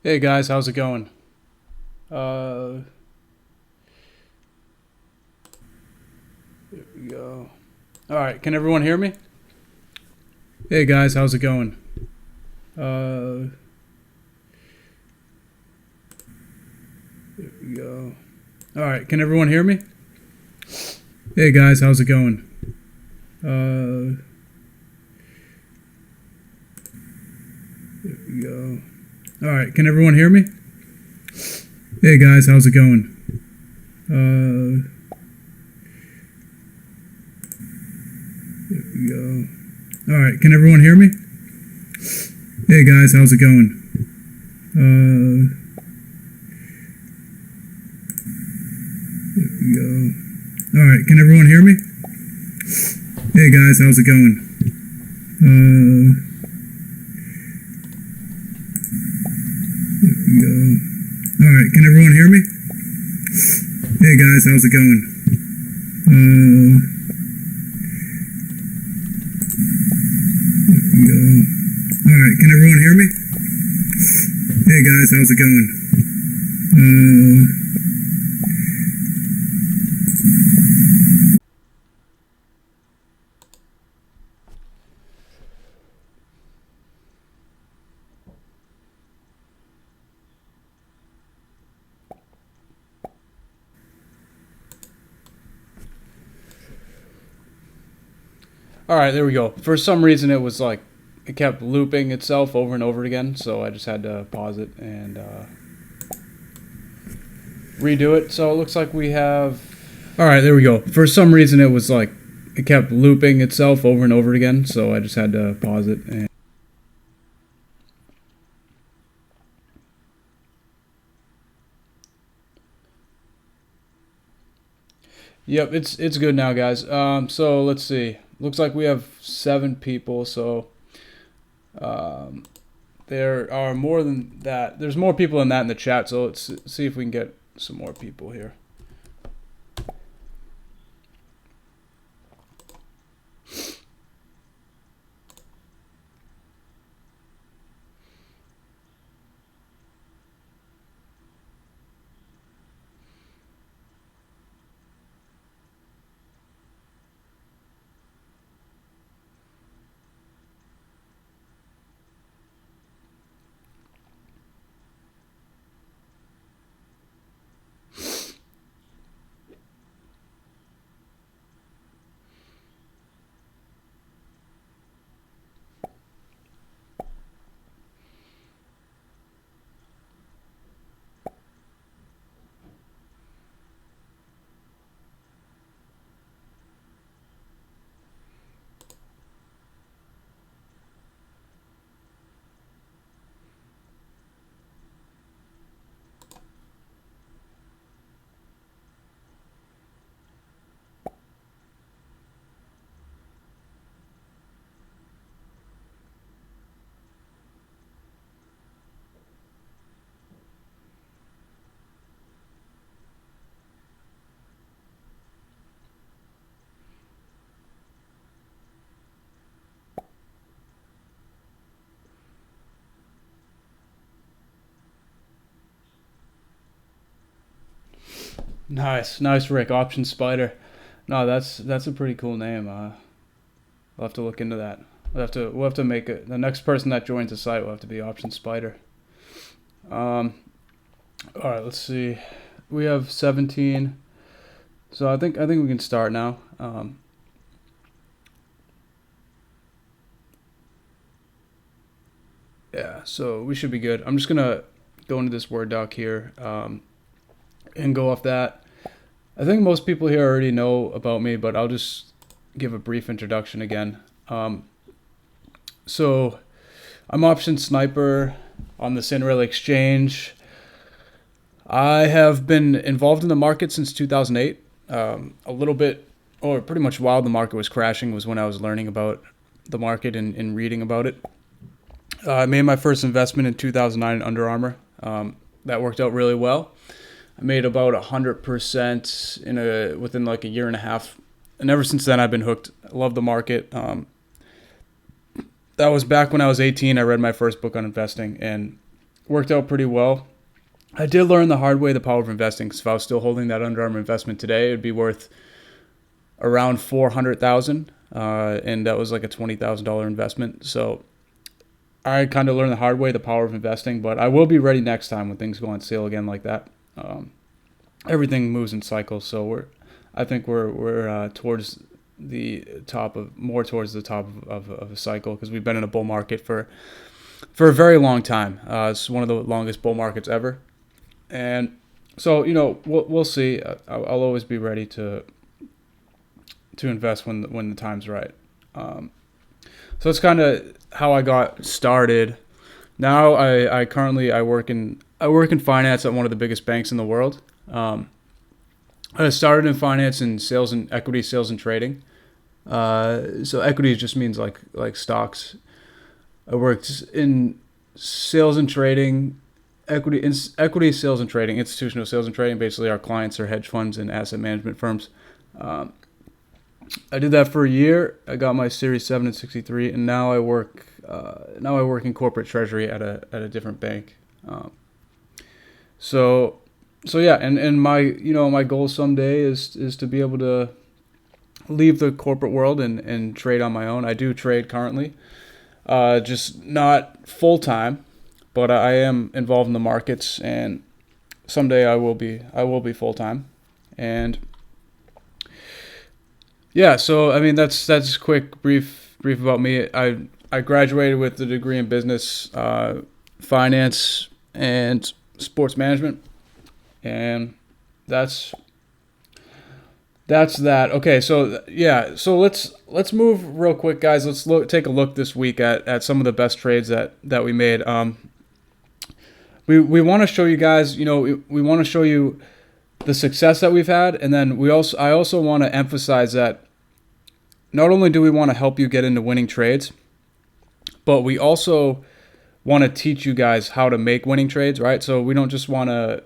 Hey guys, how's it going? Uh, here we go. All right, can everyone hear me? Hey guys, how's it going? Uh, here we go. All right, can everyone hear me? Hey guys, how's it going? Uh, here we go. All right, can everyone hear me? Hey guys, how's it going? Uh, here we go. All right, can everyone hear me? Hey guys, how's it going? Uh, here we go. All right, can everyone hear me? Hey guys, how's it going? Uh, here we go. All right, can everyone hear me? Hey guys, how's it going? Uh, here we go. All right, can everyone hear me? Hey guys, how's it going? Uh, all right, there we go. For some reason, it kept looping itself over and over again, so I just had to pause it and redo it. So it looks like we have. All right, there we go. For some reason, it kept looping itself over and over again, so I just had to pause it and. Yep, it's good now, guys. So let's see. Looks like we have 7 people. So um, there are more than that. There's more people than that in the chat. So let's see if we can get some more people here. Nice, Rick. Option Spider. No, that's a pretty cool name. We'll have to look into that. We'll have to make it. The next person that joins the site will have to be Option Spider. Um, all right, let's see. We have 17. So I think we can start now. Yeah, so we should be good. I'm just gonna go into this Word doc here and go off that. I think most people here already know about me, but I'll just give a brief introduction again. So I'm Option Sniper on the Cinderella Exchange. I have been involved in the market since 2008. A little bit, or pretty much while the market was crashing, was when I was learning about the market and reading about it. I made my first investment in 2009 in Under Armour. That worked out really well. I made about 100% within like a year and a half, and ever since then I've been hooked. I love the market. That was back when I was 18. I read my first book on investing, and worked out pretty well. I did learn the hard way the power of investing, because if I was still holding that Under Armour investment today, it'd be worth around 400,000, and that was like a $20,000 investment. So I kind of learned the hard way the power of investing, but I will be ready next time when things go on sale again like that. Everything moves in cycles, so I think we're towards the top of a cycle, because we've been in a bull market for a very long time. It's one of the longest bull markets ever, and so we'll see. I'll always be ready to invest when the time's right. So that's kind of how I got started. Now I currently work in finance at one of the biggest banks in the world. I started in finance and sales and equity sales and trading. So equity just means like stocks. I worked in sales and trading, equity sales and trading, institutional sales and trading. Basically, our clients are hedge funds and asset management firms. I did that for a year. I got my Series 7 and 63, and now I work in corporate treasury at a different bank. So yeah, and my goal someday is to be able to leave the corporate world and trade on my own. I do trade currently, just not full time, but I am involved in the markets, and someday I will be full time. And yeah, so I mean that's quick brief about me. I graduated with a degree in business, finance, and sports management, and that's that. Okay, so yeah, so let's move real quick, guys. Let's take a look this week at some of the best trades that we made. We want to show you guys, we want to show you the success that we've had, and then I also want to emphasize that not only do we want to help you get into winning trades, but we also want to teach you guys how to make winning trades, right? So we don't just want to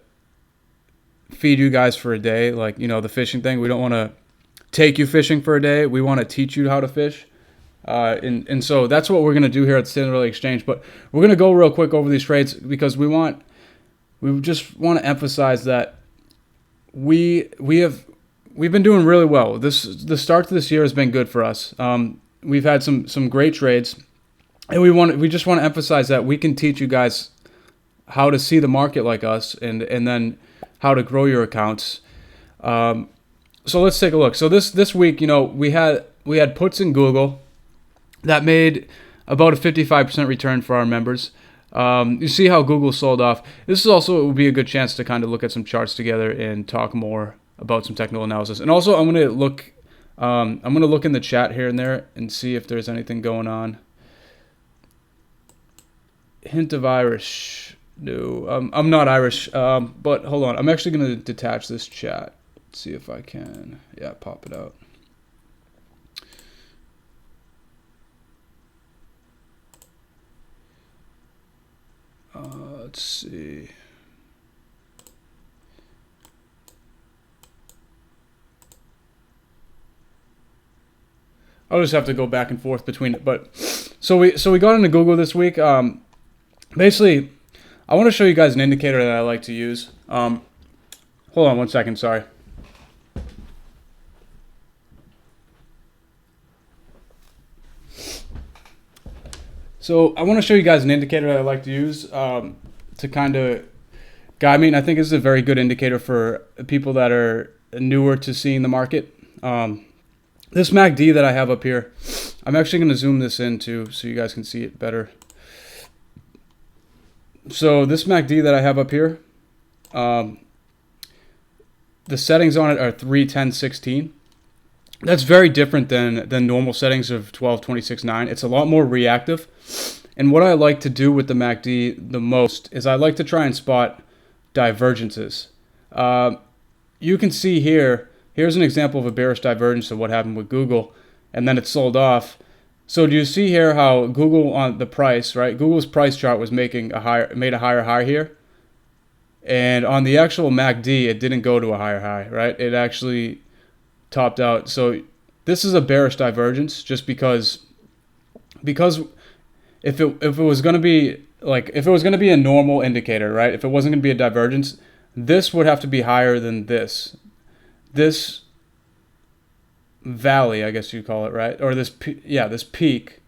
feed you guys for a day, like the fishing thing. We don't want to take you fishing for a day. We want to teach you how to fish, and so that's what we're going to do here at the Sin Really Exchange. But we're going to go real quick over these trades, because we just want to emphasize that we've been doing really well. The start to this year has been good for us. We've had some great trades, and we just want to emphasize that we can teach you guys how to see the market like us, and then how to grow your accounts. So let's take a look. So this week, we had puts in Google that made about a 55% return for our members. You see how Google sold off. This is also, it would be a good chance to kind of look at some charts together and talk more about some technical analysis. And also, I'm going to look in the chat here and there and see if there's anything going on. Hint of Irish. No, I'm not Irish. But hold on. I'm actually going to detach this chat. Let's see if I can. Yeah, pop it out. Let's see. I'll just have to go back and forth between it. But so we got into Google this week. Basically, I want to show you guys an indicator that I like to use. Hold on one second. Sorry. So I want to show you guys an indicator that I like to use to kind of guide me. And I think this is a very good indicator for people that are newer to seeing the market. This MACD that I have up here, I'm actually going to zoom this in too so you guys can see it better. So this MACD that I have up here, the settings on it are 3, 10, 16. That's very different than normal settings of 12, 26, 9. It's a lot more reactive. And what I like to do with the MACD the most is I like to try and spot divergences. You can see here's an example of a bearish divergence of what happened with Google, and then it sold off. So do you see here how Google on the price, right? Google's price chart was made a higher high here. And on the actual MACD, it didn't go to a higher high, right? It actually topped out. So this is a bearish divergence just because if it was going to be like if it was going to be a normal indicator, right? If it wasn't going to be a divergence, this would have to be higher than this. This valley, I guess you call it, right? Or this peak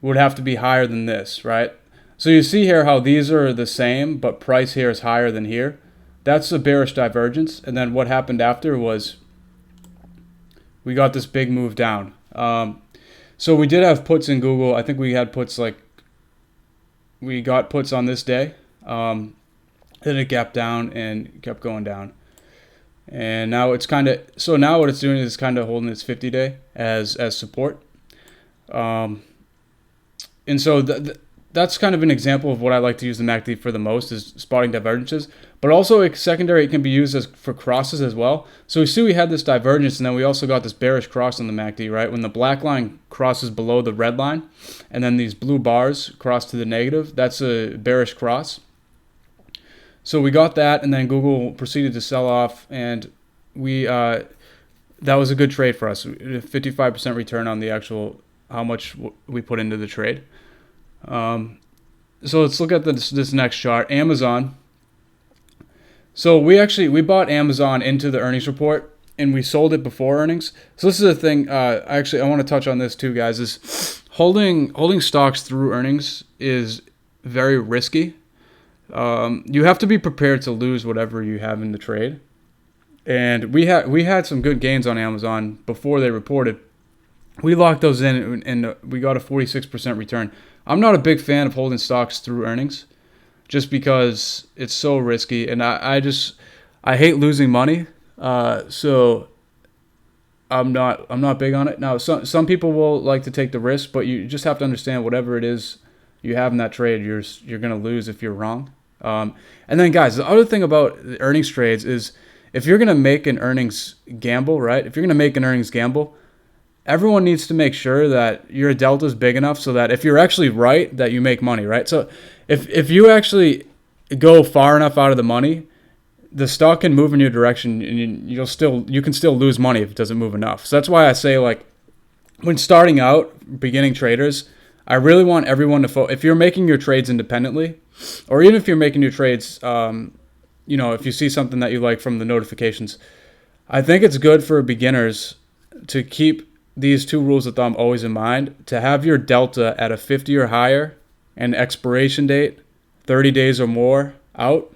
would have to be higher than this, right? So you see here how these are the same, but price here is higher than here. That's a bearish divergence. And then what happened after was we got this big move down. So we did have puts in Google. I think we had puts we got puts on this day. Then it gapped down and kept going down. And now it's now what it's doing is kind of holding its 50-day as support. And so that's kind of an example of what I like to use the MACD for the most, is spotting divergences. But also a secondary, it can be used for crosses as well. So we see we had this divergence, and then we also got this bearish cross on the MACD, right? When the black line crosses below the red line, and then these blue bars cross to the negative, that's a bearish cross. So we got that, and then Google proceeded to sell off, and that was a good trade for us. 55% return on the actual how much we put into the trade. So let's look at this next chart. Amazon. So we bought Amazon into the earnings report, and we sold it before earnings. So this is a thing. I want to touch on this too, guys. Is holding stocks through earnings is very risky. You have to be prepared to lose whatever you have in the trade. And we had some good gains on Amazon before they reported. We locked those in, and we got a 46% return. I'm not a big fan of holding stocks through earnings, just because it's so risky, and I hate losing money. So I'm not big on it. Now, some people will like to take the risk, but you just have to understand whatever it is you have in that trade, you're gonna lose if you're wrong. And then, guys, the other thing about the earnings trades is if you're gonna make an earnings gamble, right? If you're gonna make an earnings gamble, everyone needs to make sure that your delta is big enough so that if you're actually right, that you make money, right? So if you actually go far enough out of the money, the stock can move in your direction, and you can still lose money if it doesn't move enough. So that's why I say, like, when starting out, beginning traders, I really want everyone to if you're making your trades independently, or even if you're making your trades, if you see something that you like from the notifications, I think it's good for beginners to keep these two rules of thumb always in mind, to have your delta at a 50 or higher and expiration date 30 days or more out.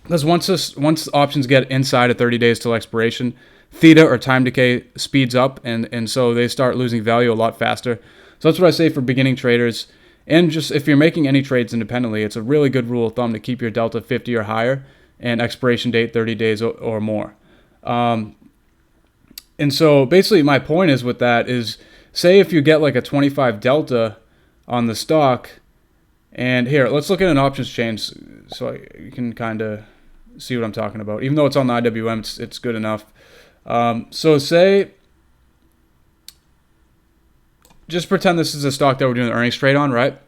Because once options get inside of 30 days till expiration, theta or time decay speeds up, and so they start losing value a lot faster. So that's what I say for beginning traders. And just if you're making any trades independently, it's a really good rule of thumb to keep your delta 50 or higher and expiration date 30 days or more. And so basically my point is with that is, say if you get like a 25 delta on the stock, and here, let's look at an options chain so you can kind of see what I'm talking about. Even though it's on the IWM, it's good enough. So say, just pretend this is a stock that we're doing the earnings trade on, right?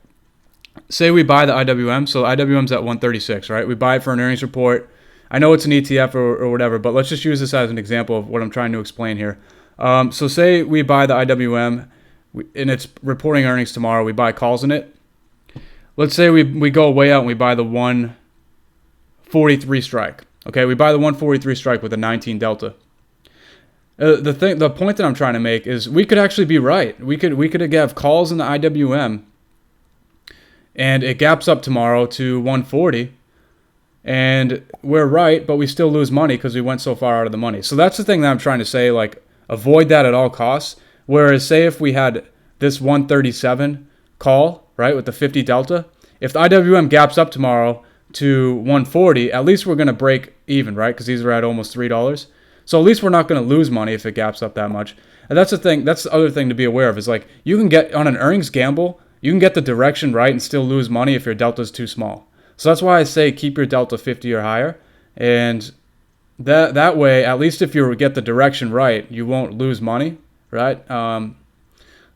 Say we buy the IWM. So the IWM's at 136, right? We buy it for an earnings report. I know it's an ETF or whatever, but let's just use this as an example of what I'm trying to explain here. So say we buy the IWM, and it's reporting earnings tomorrow. We buy calls in it. Let's say we go way out and we buy the 143 strike. Okay, we buy the 143 strike with a 19 delta. The point that I'm trying to make is we could actually be right. We could have calls in the IWM, and it gaps up tomorrow to 140. And we're right, but we still lose money because we went so far out of the money. So that's the thing that I'm trying to say, like, avoid that at all costs. Whereas, say if we had this 137 call, right, with the 50 delta, if the IWM gaps up tomorrow to 140, at least we're going to break even, right? Because these are at almost $3. So at least we're not going to lose money if it gaps up that much. And that's the thing. That's the other thing to be aware of is, like, you can get on an earnings gamble, you can get the direction right and still lose money if your delta is too small. So that's why I say keep your delta 50 or higher, and that way, at least if you get the direction right, you won't lose money, right?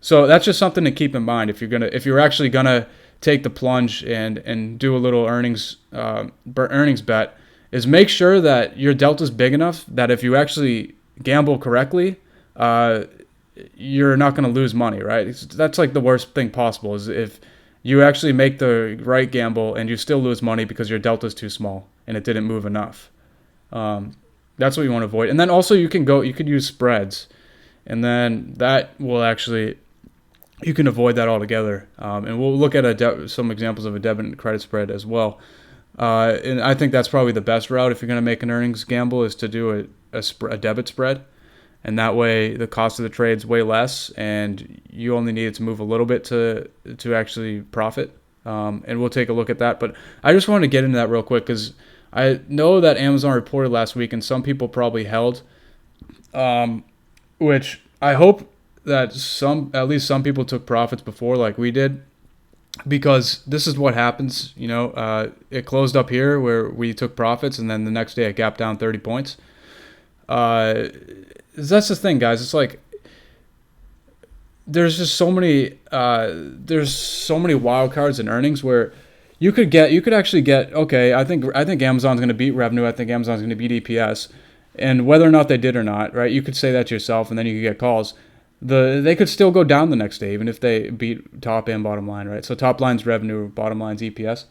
So that's just something to keep in mind if you're actually gonna take the plunge and do a little earnings bet, is make sure that your delta is big enough that if you actually gamble correctly, you're not gonna lose money, right? That's like the worst thing possible is if you actually make the right gamble and you still lose money because your delta is too small and it didn't move enough. That's what you want to avoid. And then also you could use spreads, and then that will actually, you can avoid that altogether. And we'll look at some examples of a debit and credit spread as well. And I think that's probably the best route if you're going to make an earnings gamble, is to do a debit spread. And that way the cost of the trade's way less, and you only need it to move a little bit to actually profit. And we'll take a look at that. But I just wanted to get into that real quick because I know that Amazon reported last week, and some people probably held, which I hope that at least some people took profits before, like we did, because this is what happens. It closed up here where we took profits, and then the next day it gapped down 30 points. That's the thing, guys. It's like there's just so many wild cards in earnings where you could actually get, okay, I think Amazon's going to beat revenue. I think Amazon's going to beat EPS, and whether or not they did or not, right? You could say that to yourself, and then you could get calls. They could still go down the next day, even if they beat top and bottom line, right? So top line's revenue, bottom line's EPS.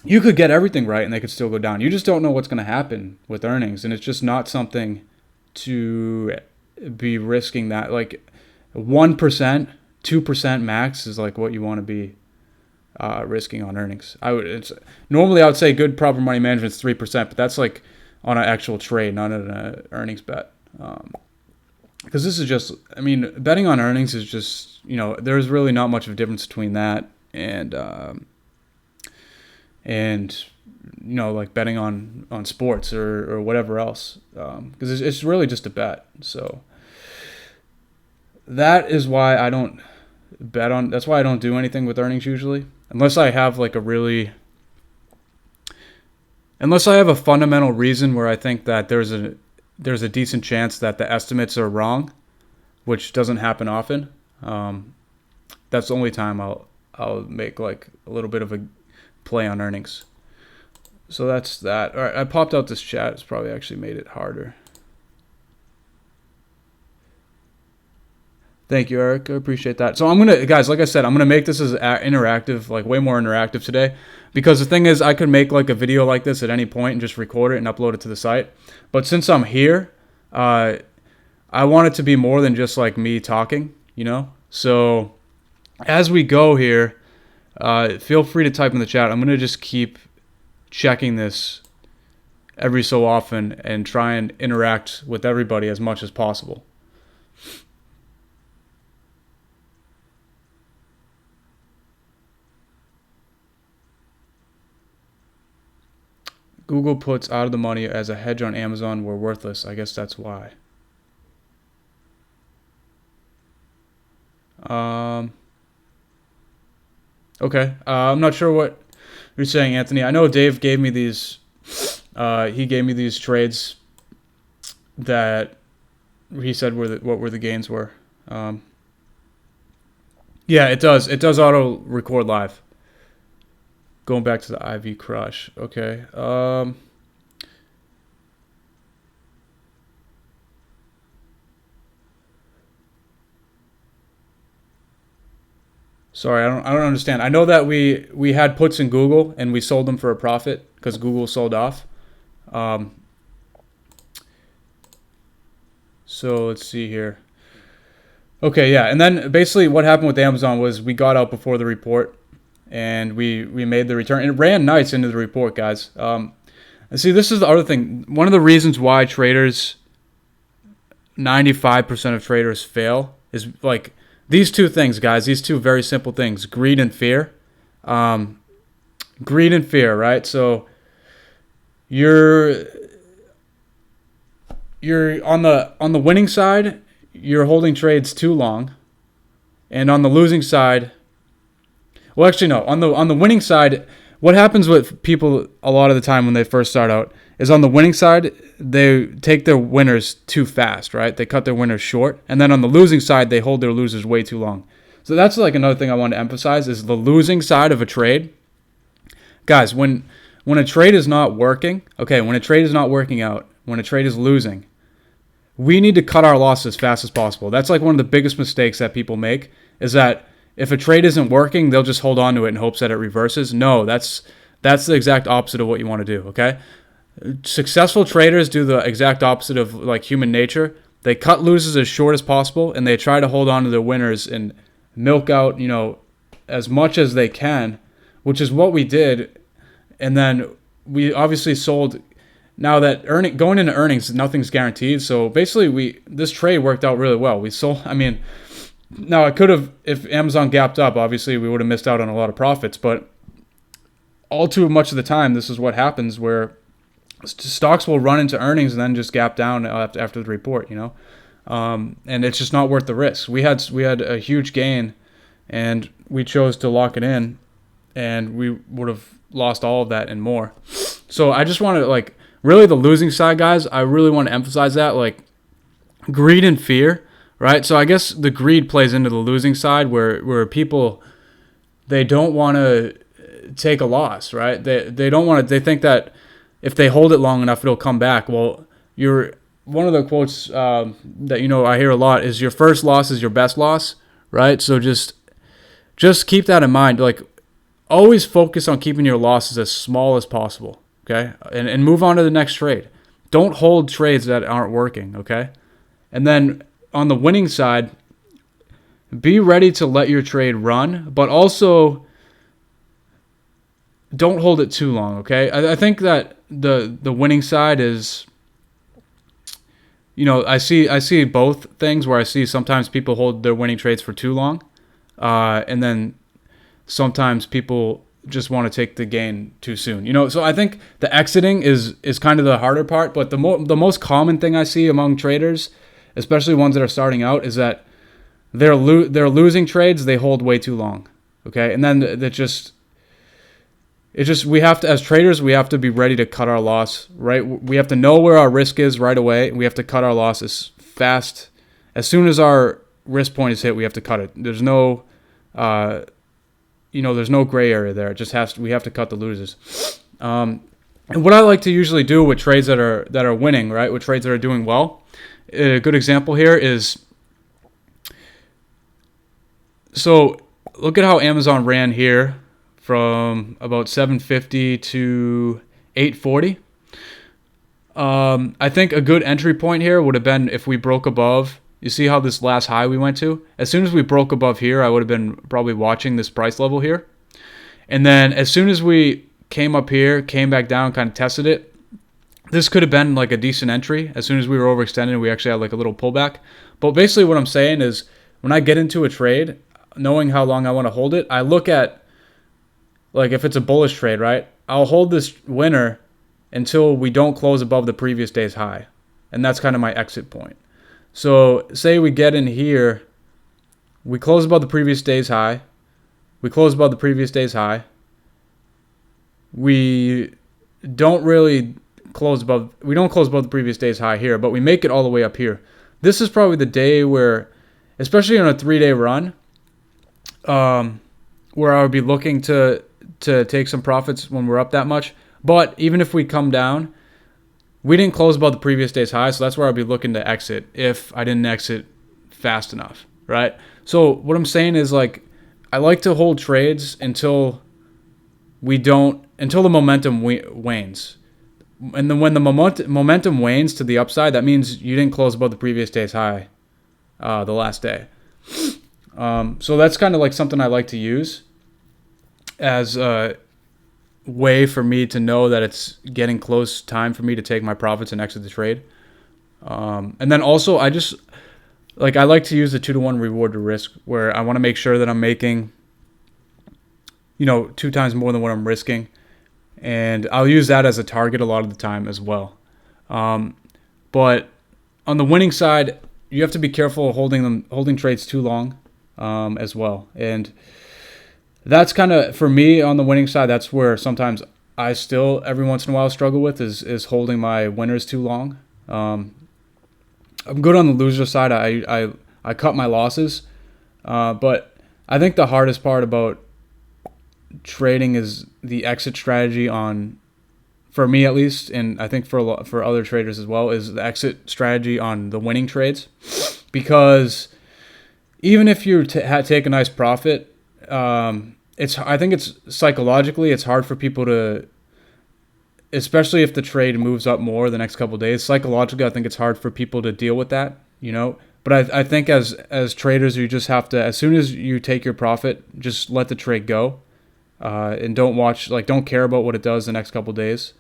You could get everything right, and they could still go down. You just don't know what's going to happen with earnings, and it's just not something to be risking that. Like 1%, 2% max is like what you want to be risking on earnings. Normally I would say good proper money management is 3%, but that's like on an actual trade, not an earnings bet. Because this is just, betting on earnings is just, there's really not much of a difference between that and like betting on sports or whatever else, because it's really just a bet. So that is why I don't bet on. That's why I don't do anything with earnings usually, unless I have unless I have a fundamental reason where I think that there's a decent chance that the estimates are wrong, which doesn't happen often. That's the only time I'll make like a little bit of a play on earnings. So that's that. All right, I popped out this chat. It's probably actually made it harder. Thank you, Eric. I appreciate that. So guys, like I said, I'm gonna make this as interactive, like way more interactive today, because the thing is, I could make like a video like this at any point and just record it and upload it to the site. But since I'm here, I want it to be more than just like me talking, So as we go here, feel free to type in the chat. I'm gonna just keep checking this every so often and try and interact with everybody as much as possible. Google puts out of the money as a hedge on Amazon. We're worthless. I guess that's why. Okay. I'm not sure what you're saying, Anthony. I know Dave gave me these. He gave me these trades that he said what were the gains were. Yeah, it does. It does auto record live. Going back to the IV crush. Okay. Sorry, I don't understand. I know that we had puts in Google and we sold them for a profit because Google sold off. So let's see here. Okay, yeah, and then basically what happened with Amazon was we got out before the report and we made the return. And it ran nice into the report, guys. And see, this is the other thing. One of the reasons why 95% of traders fail is like these two things, guys. These two very simple things: greed and fear. Greed and fear, right? So you're on the winning side, you're holding trades too long, and on the losing side, well, actually no, on the winning side, what happens with people a lot of the time when they first start out is on the winning side, they take their winners too fast, right? They cut their winners short, and then on the losing side, they hold their losers way too long. So that's like another thing I want to emphasize is the losing side of a trade. Guys, when a trade is not working, when a trade is not working out, when a trade is losing, we need to cut our losses as fast as possible. That's like one of the biggest mistakes that people make is that if a trade isn't working, they'll just hold on to it in hopes that it reverses. No, that's the exact opposite of what you want to do, okay? Successful traders do the exact opposite of like human nature. They cut losers as short as possible, and they try to hold on to their winners and milk out, as much as they can, which is what we did. And then we obviously sold. Now that going into earnings, nothing's guaranteed. So basically, this trade worked out really well. We sold. I mean, now it could have, if Amazon gapped up, obviously we would have missed out on a lot of profits. But all too much of the time, this is what happens, where stocks will run into earnings and then just gap down after the report. And it's just not worth the risk. We had a huge gain, and we chose to lock it in, and we would have lost all of that and more. So I just want to really the losing side, guys. I really want to emphasize that greed and fear, right? So I guess the greed plays into the losing side, where people, they don't want to take a loss, right? They don't want to. They think that if they hold it long enough, it'll come back. Well, one of the quotes that I hear a lot is, your first loss is your best loss, right? So just keep that in mind. Always focus on keeping your losses as small as possible, okay? And move on to the next trade. Don't hold trades that aren't working, okay? And then on the winning side, be ready to let your trade run, but also don't hold it too long, okay? I think that the winning side is, I see both things, where I see sometimes people hold their winning trades for too long, and then sometimes people just want to take the gain too soon. So I think the exiting is kind of the harder part, but the most common thing I see among traders, especially ones that are starting out, is that they're losing trades they hold way too long, okay? And then we have to, as traders, we have to be ready to cut our loss, right? We have to know where our risk is right away. We have to cut our loss as fast. As soon as our risk point is hit, we have to cut it. There's no, there's no gray area there. It just we have to cut the losers. And what I like to usually do with trades that are winning, right? With trades that are doing well. A good example here is, so look at how Amazon ran here from about 750 to 840. I think a good entry point here would have been if we broke above. You see how this last high we went to? As soon as we broke above here, I would have been probably watching this price level here. And then as soon as we came up here, came back down, kind of tested it, this could have been like a decent entry. As soon as we were overextended, we actually had a little pullback. But basically what I'm saying is, when I get into a trade, knowing how long I want to hold it, I look at, if it's a bullish trade, right? I'll hold this winner until we don't close above the previous day's high. And that's kind of my exit point. So say we get in here, we close above the previous day's high. We close above the previous day's high. We don't close above the previous day's high here, but we make it all the way up here. This is probably the day where, especially on a 3-day run, where I would be looking to take some profits when we're up that much. But even if we come down, we didn't close above the previous day's high, so that's where I'd be looking to exit if I didn't exit fast enough, right? So what I'm saying is, I like to hold trades until the momentum wanes. And then when the momentum wanes to the upside, that means you didn't close above the previous day's high the last day. So that's kind of something I like to use as a way for me to know that it's getting close time for me to take my profits and exit the trade. And then also I just I like to use the 2-to-1 reward to risk, where I want to make sure that I'm making 2 times more than what I'm risking, and I'll use that as a target a lot of the time as well. But on the winning side, you have to be careful holding trades too long as well. And that's kind of, for me, on the winning side, that's where sometimes I still every once in a while struggle with is holding my winners too long. I'm good on the loser side. I cut my losses, but I think the hardest part about trading is the exit strategy for me at least, and I think for other traders as well, is the exit strategy on the winning trades, because even if you take a nice profit, I think it's psychologically it's hard for people to, especially if the trade moves up more the next couple of days. Psychologically, I think it's hard for people to deal with that, you know. But I think as traders, you just have to, as soon as you take your profit, just let the trade go, and don't care about what it does the next couple of days,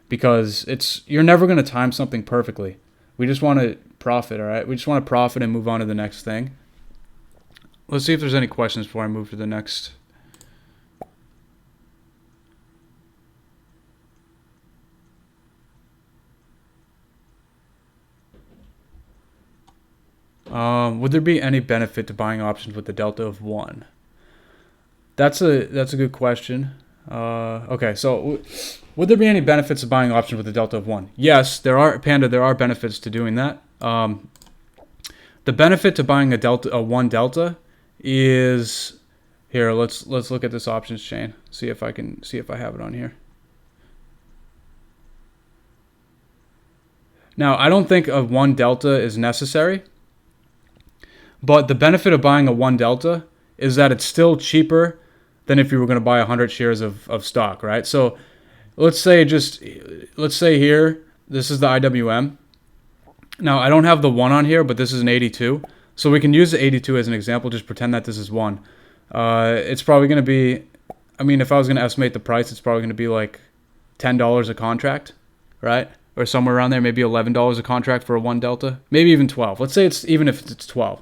because you're never going to time something perfectly. We just want to profit, all right? We just want to profit and move on to the next thing. Let's see if there's any questions before I move to the next. Would there be any benefit to buying options with the delta of 1? That's a good question. Okay, so would there be any benefits of buying options with a delta of 1? Yes, there are, Panda. There are benefits to doing that. The benefit to buying a 1 delta is here. Let's look at this options chain. See if I have it on here. Now, I don't think a 1 delta is necessary, but the benefit of buying a 1 delta is that it's still cheaper than if you were going to buy 100 shares of stock, right? So let's say here, this is the IWM. Now, I don't have the 1 on here, but this is an 82. So we can use the 82 as an example. Just pretend that this is 1. It's probably going to be, I mean, if I was going to estimate the price, it's probably going to be like $10 a contract, right? Or somewhere around there, maybe $11 a contract for a 1 delta, maybe even 12. Let's say even if it's 12.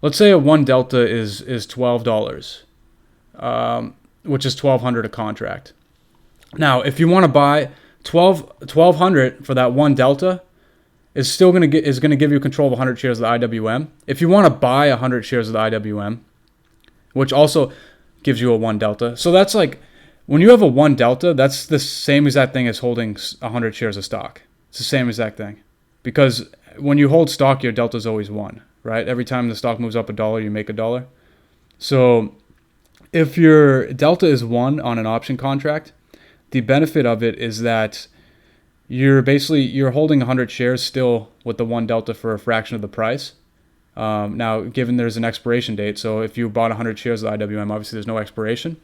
Let's say a 1 delta is $12, which is $1,200 a contract. Now, if you want to buy $1,200 for that 1 delta, is going to give you control of 100 shares of the IWM. If you want to buy 100 shares of the IWM, which also gives you a 1 delta, so that's like when you have a 1 delta, that's the same exact thing as holding 100 shares of stock. It's the same exact thing, because when you hold stock, your delta is always 1, right? Every time the stock moves up $1, you make $1. So if your delta is 1 on an option contract, the benefit of it is that you're holding 100 shares still with the 1 delta for a fraction of the price. Now, given there's an expiration date, so if you bought 100 shares of the IWM, obviously there's no expiration.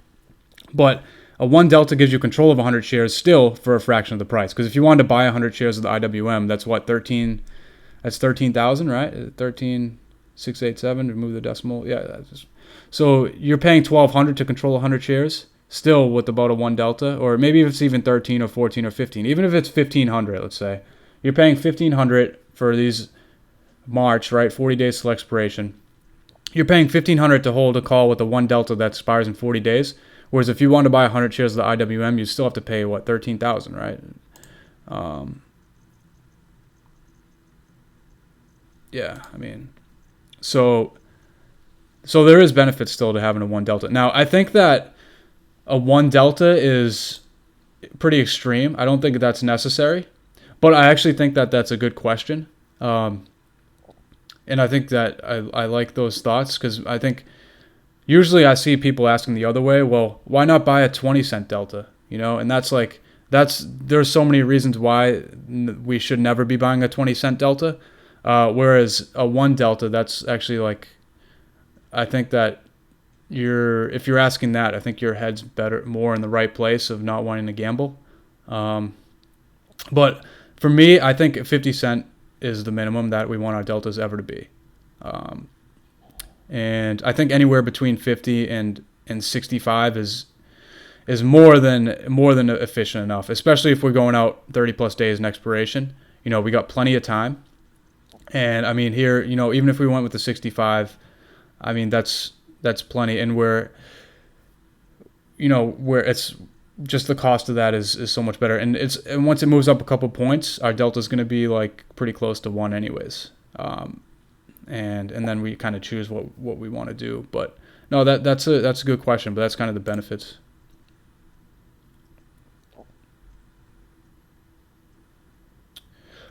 But a 1 delta gives you control of 100 shares still for a fraction of the price. Because if you wanted to buy 100 shares of the IWM, that's what, 13,000, right? 13,687, remove the decimal. Yeah. So you're paying $1,200 to control 100 shares, still with about a 1 delta, or maybe if it's even 13 or 14 or 15. Even if it's 1,500, let's say. You're paying 1,500 for these March, right? 40 days till expiration. You're paying 1,500 to hold a call with a 1 delta that expires in 40 days. Whereas if you want to buy 100 shares of the IWM, you still have to pay, what, 13,000, right? Yeah, I mean, so there is benefit still to having a 1 delta. Now, I think that a 1 delta is pretty extreme. I don't think that's necessary, but I actually think that that's a good question. And I think that I like those thoughts, because I think usually I see people asking the other way, well, why not buy a 20-cent delta? You know, and there's so many reasons why we should never be buying a 20-cent delta. Whereas a 1 delta, that's actually like, I think that if you're asking that, I think your head's more in the right place of not wanting to gamble. But for me, I think 50 cent is the minimum that we want our deltas ever to be. And I think anywhere between 50 and 65 is more than efficient enough, especially if we're going out 30 plus days in expiration. You know, we got plenty of time. And I mean, here, you know, even if we went with the 65, I mean, that's plenty. And where it's just the cost of that is so much better. And once it moves up a couple points, our delta is going to be like pretty close to 1 anyways. And then we kind of choose what we want to do. But no, that's a good question, but that's kind of the benefits.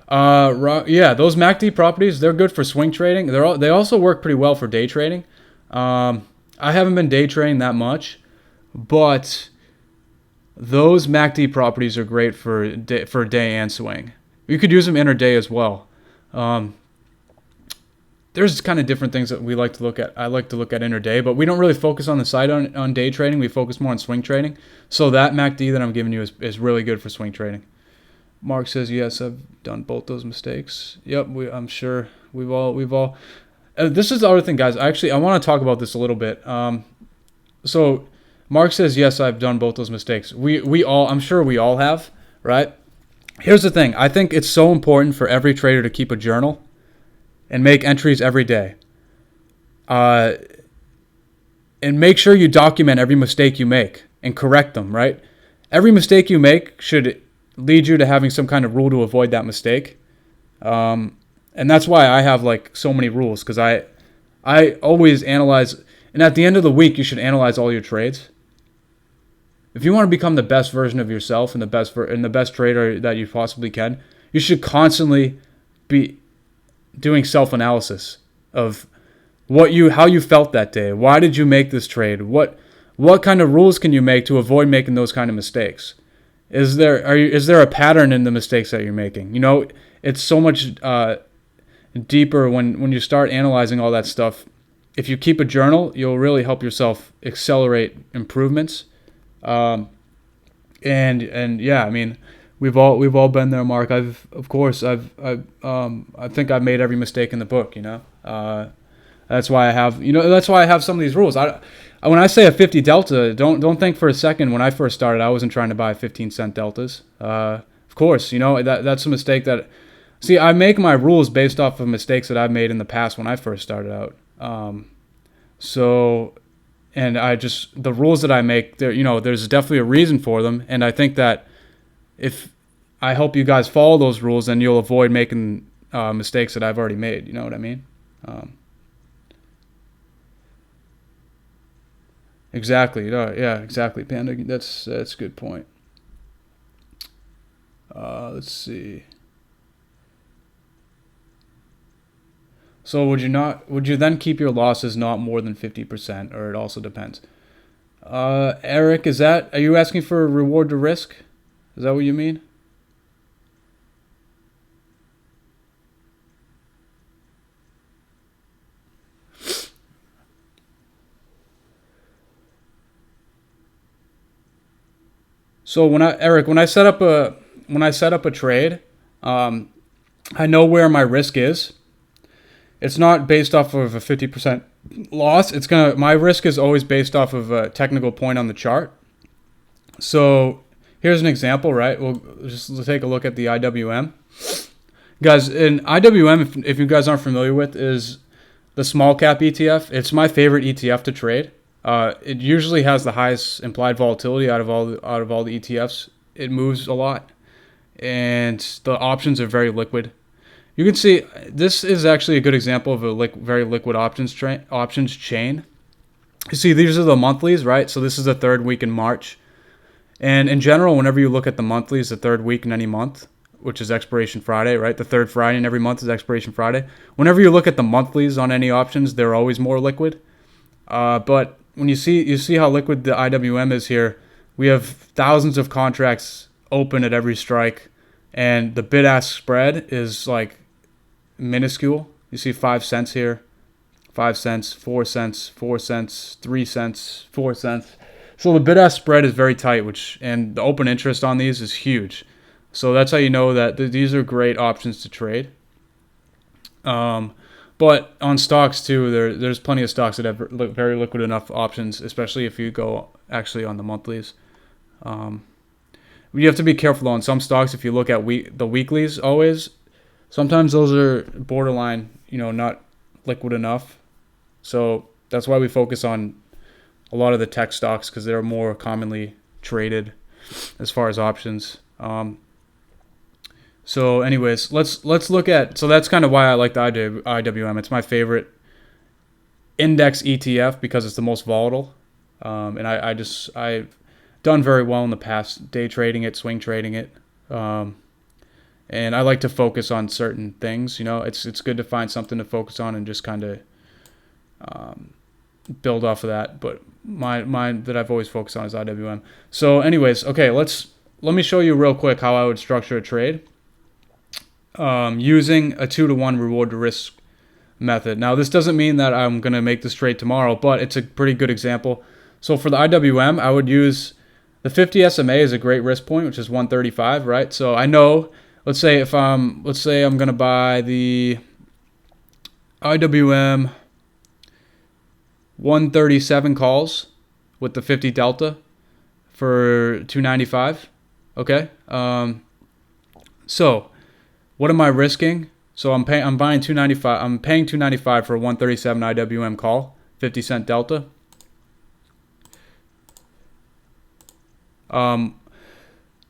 Yeah, those MACD properties, they're good for swing trading. They also work pretty well for day trading. I haven't been day trading that much, but those MACD properties are great for day and swing. You could use them intraday as well. there's kind of different things that we like to look at. I like to look at intraday, but we don't really focus on the side on day trading. We focus more on swing trading. So that MACD that I'm giving you is really good for swing trading. Mark says, yes, I've done both those mistakes. Yep, I'm sure we've all. This is the other thing, guys. I want to talk about this a little bit. So Mark says, yes, I've done both those mistakes. I'm sure we all have, right? Here's the thing. I think it's so important for every trader to keep a journal and make entries every day. And make sure you document every mistake you make and correct them, right? Every mistake you make should lead you to having some kind of rule to avoid that mistake. And that's why I have like so many rules, because I always analyze, and at the end of the week, you should analyze all your trades. If you want to become the best version of yourself and the best trader that you possibly can, you should constantly be doing self-analysis of how you felt that day. Why did you make this trade? What kind of rules can you make to avoid making those kind of mistakes? Is there a pattern in the mistakes that you're making? You know, it's so much deeper when you start analyzing all that stuff. If you keep a journal, you'll really help yourself accelerate improvements. And yeah, I mean, we've all been there, Mark. I think I've made every mistake in the book, you know. That's why I have some of these rules. When I say a 50 delta, don't think for a second when I first started I wasn't trying to buy 15-cent deltas. Of course, you know, that's a mistake that. See, I make my rules based off of mistakes that I've made in the past when I first started out. And the rules that I make, there, you know, there's definitely a reason for them, and I think that if I help you guys follow those rules, then you'll avoid making mistakes that I've already made. You know what I mean? Exactly. Yeah, exactly, Panda. That's a good point. Let's see. So would you then keep your losses not more than 50%, or it also depends? Eric, are you asking for a reward to risk? Is that what you mean? So when I set up a trade, I know where my risk is. It's not based off of a 50% loss. My risk is always based off of a technical point on the chart. So here's an example, right? We'll take a look at the IWM. Guys, in IWM, if you guys aren't familiar with, is the small cap ETF. It's my favorite ETF to trade. It usually has the highest implied volatility out of all the ETFs. It moves a lot, and the options are very liquid. You can see this is actually a good example of a very liquid options chain. You see, these are the monthlies, right? So this is the third week in March. And in general, whenever you look at the monthlies, the third week in any month, which is expiration Friday, right? The third Friday in every month is expiration Friday. Whenever you look at the monthlies on any options, they're always more liquid. But when you see how liquid the IWM is here, we have thousands of contracts open at every strike, and the bid-ask spread is like minuscule. You see 5 cents here, 5 cents, 4 cents, 4 cents, 3 cents, 4 cents. So the bid-ask spread is very tight, and the open interest on these is huge. So that's how you know that these are great options to trade. But on stocks too, there's plenty of stocks that have very liquid enough options, especially if you go actually on the monthlies. You have to be careful on some stocks. If you look at the weeklies, always, sometimes those are borderline, not liquid enough. So that's why we focus on a lot of the tech stocks, because they're more commonly traded as far as options. So anyways, let's look at, so that's kind of why I like the IWM. It's my favorite index ETF because it's the most volatile. And I've done very well in the past, day trading it, swing trading it. And I like to focus on certain things. It's good to find something to focus on and just kind of build off of that. But mine that I've always focused on is IWM. So anyways, okay, let me show you real quick how I would structure a trade. Using a 2-to-1 reward to risk method. Now, this doesn't mean that I'm going to make this trade tomorrow, but it's a pretty good example. So for the IWM, I would use the 50 SMA is a great risk point, which is 135, right? So I know, let's say I'm going to buy the IWM 137 calls with the 50 delta for 295. Okay. So what am I risking? So I'm buying 295. I'm paying 295 for a 137 IWM call, 50 cent delta.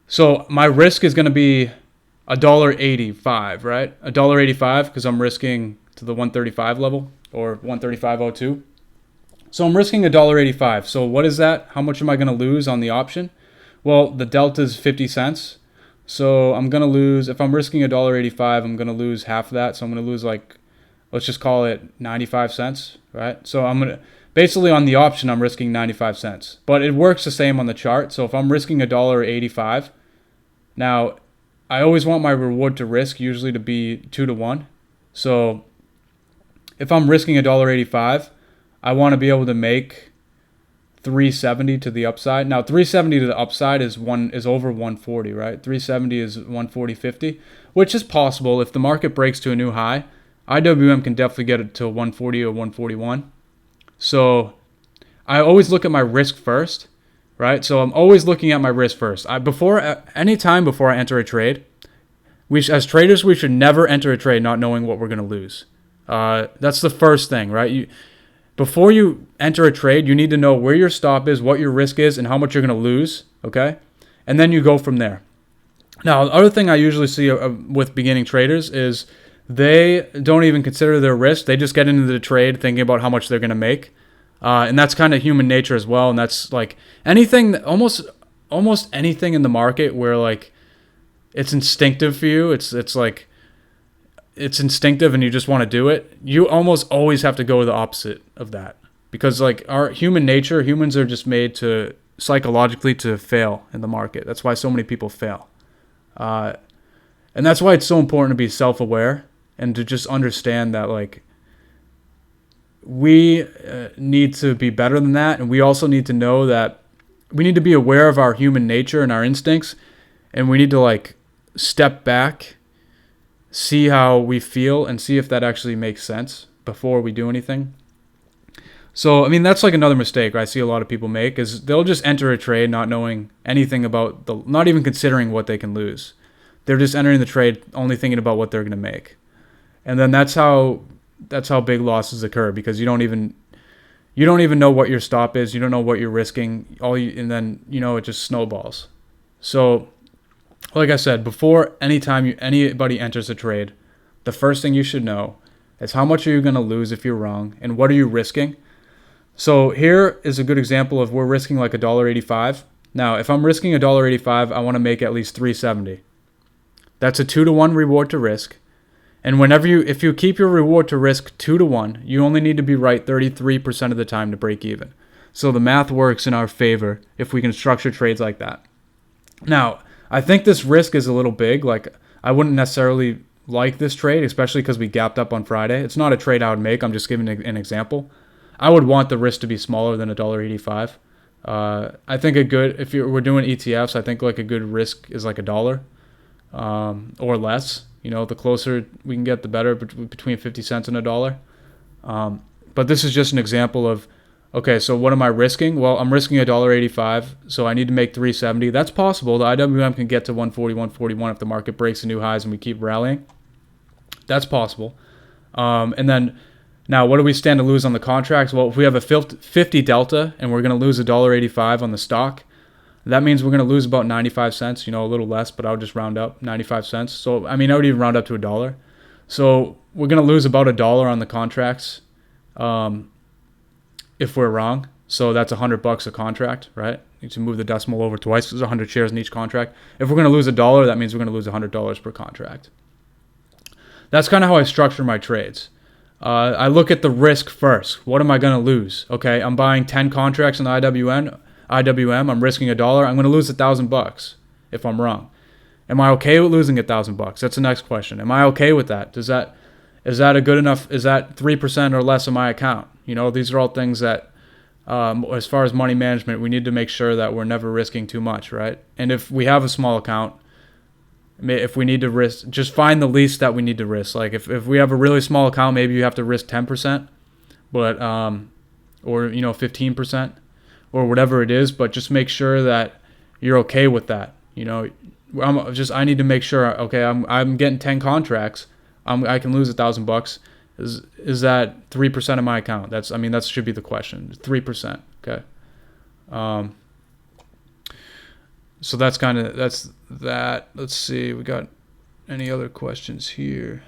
So my risk is going to be $1.85, right? $1.85 because I'm risking to the 135 level or 135.02. So I'm risking $1.85. So what is that? How much am I going to lose on the option? Well, the delta is 50 cents. So I'm going to lose, if I'm risking $1.85, I'm going to lose half of that. So I'm going to lose let's just call it 95 cents, right? So I'm going to, basically on the option, I'm risking 95 cents. But it works the same on the chart. So if I'm risking $1.85, now I always want my reward to risk usually to be 2-to-1. So if I'm risking $1.85, I want to be able to make 370 to the upside. Now 370 to the upside is over 140, right? 370 is 140.50, which is possible if the market breaks to a new high. IWM can definitely get it to 140 or 141. So I always look at my risk first, right? So I'm always looking at my risk first. Anytime before I enter a trade, as traders, we should never enter a trade not knowing what we're going to lose. That's the first thing, right? Before you enter a trade, you need to know where your stop is, what your risk is, and how much you're going to lose, okay? And then you go from there. Now, the other thing I usually see with beginning traders is they don't even consider their risk. They just get into the trade thinking about how much they're going to make. And that's kind of human nature as well. And that's like anything, almost anything in the market where like it's instinctive for you. It's instinctive and you just want to do it. You almost always have to go the opposite of that because like our human nature, humans are just made psychologically to fail in the market. That's why so many people fail. And that's why it's so important to be self-aware and to just understand that like we need to be better than that. And we also need to know that we need to be aware of our human nature and our instincts. And we need to like step back, see how we feel, and see if that actually makes sense before we do anything. So, I mean, that's like another mistake I see a lot of people make is they'll just enter a trade not knowing anything about not even considering what they can lose. They're just entering the trade only thinking about what they're going to make. And then that's how big losses occur because you don't even know what your stop is. You don't know what you're risking. And then, it just snowballs. So, like I said, before anybody enters a trade, the first thing you should know is how much are you going to lose if you're wrong and what are you risking? So here is a good example of we're risking like $1.85. Now, if I'm risking $1.85, I want to make at least $3.70. That's a 2-to-1 reward to risk. And if you keep your reward to risk 2-to-1, you only need to be right 33% of the time to break even. So the math works in our favor if we can structure trades like that. Now, I think this risk is a little big. Like, I wouldn't necessarily like this trade, especially because we gapped up on Friday. It's not a trade I would make. I'm just giving an example. I would want the risk to be smaller than $1.85. I think if we're doing ETFs, I think like a good risk is like $1 or less. The closer we can get, the better, between 50 cents and $1. But this is just an example of, okay, so what am I risking? Well, I'm risking $1.85, so I need to make $3.70. That's possible. The IWM can get to 140, 141 if the market breaks the new highs and we keep rallying. That's possible. And then now, what do we stand to lose on the contracts? Well, if we have a 50 delta and we're going to lose $1.85 on the stock, that means we're going to lose about 95 cents, a little less, but I'll just round up 95 cents. So, I would even round up to $1. So we're going to lose about $1 on the contracts if we're wrong. So that's $100 a contract, right? You can move the decimal over twice. There's 100 shares in each contract. If we're going to lose $1, that means we're going to lose $100 per contract. That's kind of how I structure my trades. I look at the risk first. What am I going to lose? Okay, I'm buying 10 contracts in the IWM. I'm risking $1. I'm going to lose $1,000 if I'm wrong. Am I okay with losing $1,000? That's the next question. Am I okay with that? Is that a good enough? Is that 3% or less of my account? These are all things that, as far as money management, we need to make sure that we're never risking too much, right? And if we have a small account, if we need to risk, just find the least that we need to risk. Like if we have a really small account, maybe you have to risk 10%, but or 15% or whatever it is. But just make sure that you're okay with that. I need to make sure. Okay, I'm getting 10 contracts. I can lose $1,000. Is that 3% of my account? That should be the question. 3%. Okay. So that's that. Let's see. We got any other questions here?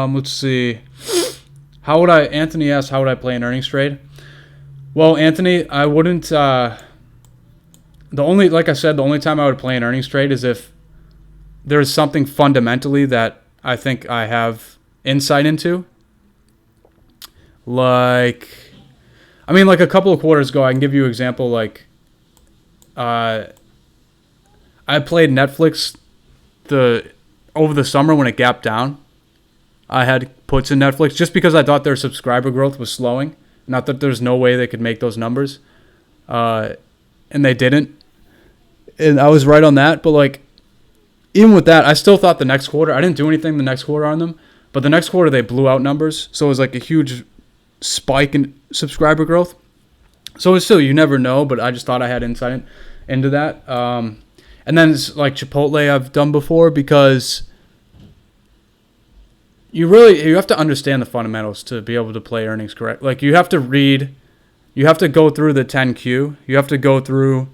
Let's see. Anthony asked, how would I play an earnings trade? Well, Anthony, I wouldn't, like I said, the only time I would play an earnings trade is if there's something fundamentally that I think I have insight into. Like a couple of quarters ago, I can give you an example. I played Netflix over the summer when it gapped down. I had puts in Netflix just because I thought their subscriber growth was slowing. Not that there's no way they could make those numbers. And they didn't. And I was right on that. But even with that, I still thought the next quarter, I didn't do anything the next quarter on them. But the next quarter, they blew out numbers. So it was a huge spike in subscriber growth. So it's still, you never know. But I just thought I had insight into that. And then it's like Chipotle I've done before because you have to understand the fundamentals to be able to play earnings correct. You have to go through the 10Q. You have to go through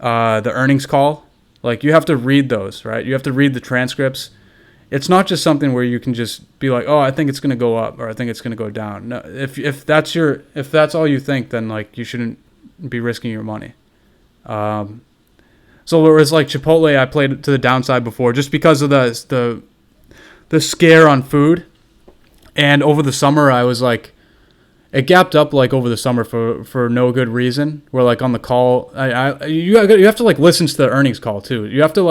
the earnings call. You have to read those, right? You have to read the transcripts. It's not just something where you can just be like, oh, I think it's going to go up or I think it's going to go down. No, if that's all you think, then you shouldn't be risking your money. So whereas Chipotle, I played to the downside before just because of the scare on food. And over the summer, I was it gapped up over the summer for no good reason. Where on the call, you have to listen to the earnings call too. You have to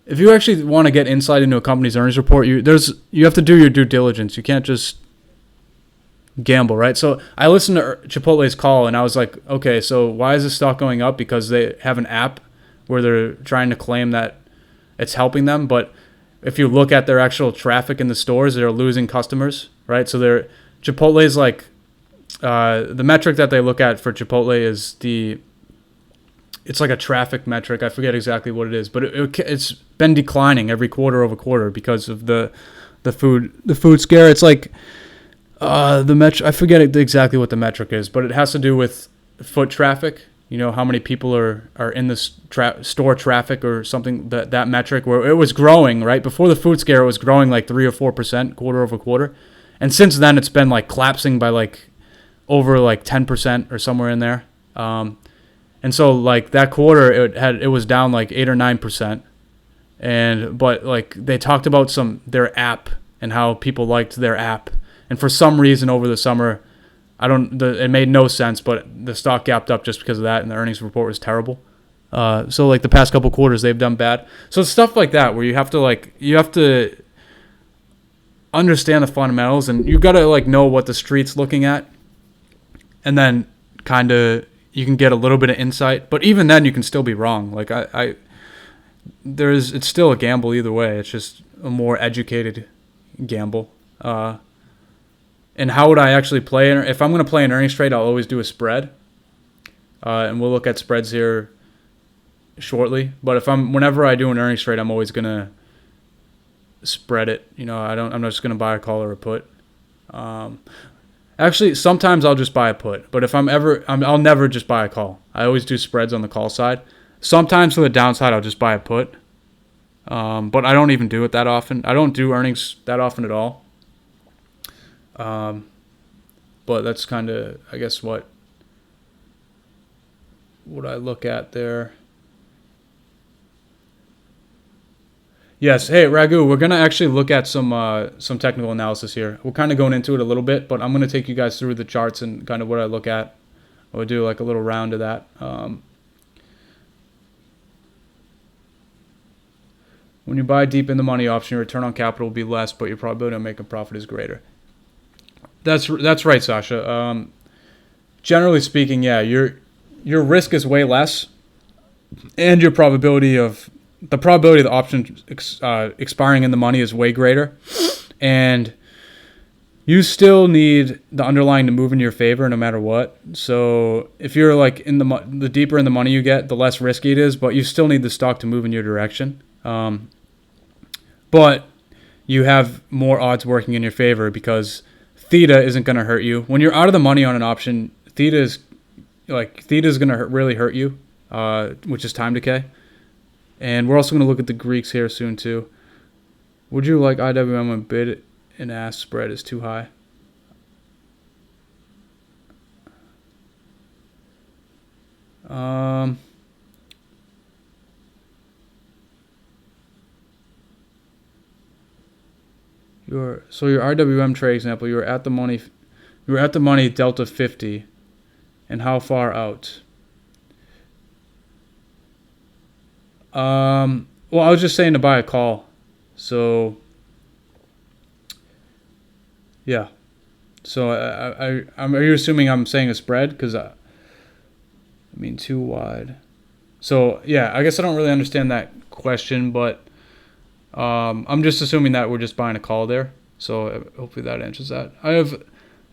if you actually want to get insight into a company's earnings report, you have to do your due diligence. You can't just gamble, right? So I listened to Chipotle's call and I was like, okay, so why is this stock going up? Because they have an app where they're trying to claim that it's helping them, but if you look at their actual traffic in the stores, they're losing customers, right? So Chipotle's the metric that they look at for Chipotle is it's a traffic metric. I forget exactly what it is, but it's been declining every quarter over quarter because of the food scare. It's the metric. I forget exactly what the metric is, but it has to do with foot traffic. How many people are in the store traffic or something, that metric where it was growing, right? Before the food scare, it was growing 3 or 4% quarter over quarter. And since then, it's been collapsing by over 10% or somewhere in there. And so that quarter, it was down 8 or 9%. But they talked about their app and how people liked their app. And for some reason over the summer, it made no sense, but the stock gapped up just because of that, and the earnings report was terrible. So the past couple quarters, they've done bad. So it's stuff like that where you have to understand the fundamentals, and you got to like know what the street's looking at, and then kind of you can get a little bit of insight. But even then, you can still be wrong. Like it's still a gamble either way. It's just a more educated gamble. And how would I actually play? If I'm going to play an earnings trade, I'll always do a spread. And we'll look at spreads here shortly. But whenever I do an earnings trade, I'm always going to spread it. I'm not just going to buy a call or a put. Actually, sometimes I'll just buy a put. But if I'll never just buy a call. I always do spreads on the call side. Sometimes for the downside, I'll just buy a put. But I don't even do it that often. I don't do earnings that often at all. But that's kind of, I guess, what I look at there. Yes. Hey, Ragu, we're gonna actually look at some technical analysis here. We're kind of going into it a little bit, but I'm gonna take you guys through the charts and kind of what I look at. We'll do like a little round of that. When you buy deep in the money option, your return on capital will be less, but your probability of making a profit is greater. That's right, Sasha. Generally speaking, yeah, your risk is way less, and your probability of the option expiring in the money is way greater, and you still need the underlying to move in your favor no matter what. So if you're like in the deeper in the money you get, the less risky it is, but you still need the stock to move in your direction. But you have more odds working in your favor because theta isn't going to hurt you. When you're out of the money on an option, theta is going to really hurt you, which is time decay. And we're also going to look at the Greeks here soon too. Would you like IWM when bid and ask spread is too high? Your RWM trade example, you were at the money delta 50, and how far out? Well, I was just saying to buy a call. So yeah. So are you assuming I'm saying a spread? Because I mean too wide. So yeah, I guess I don't really understand that question, but I'm just assuming that we're just buying a call there. So hopefully that answers that. I have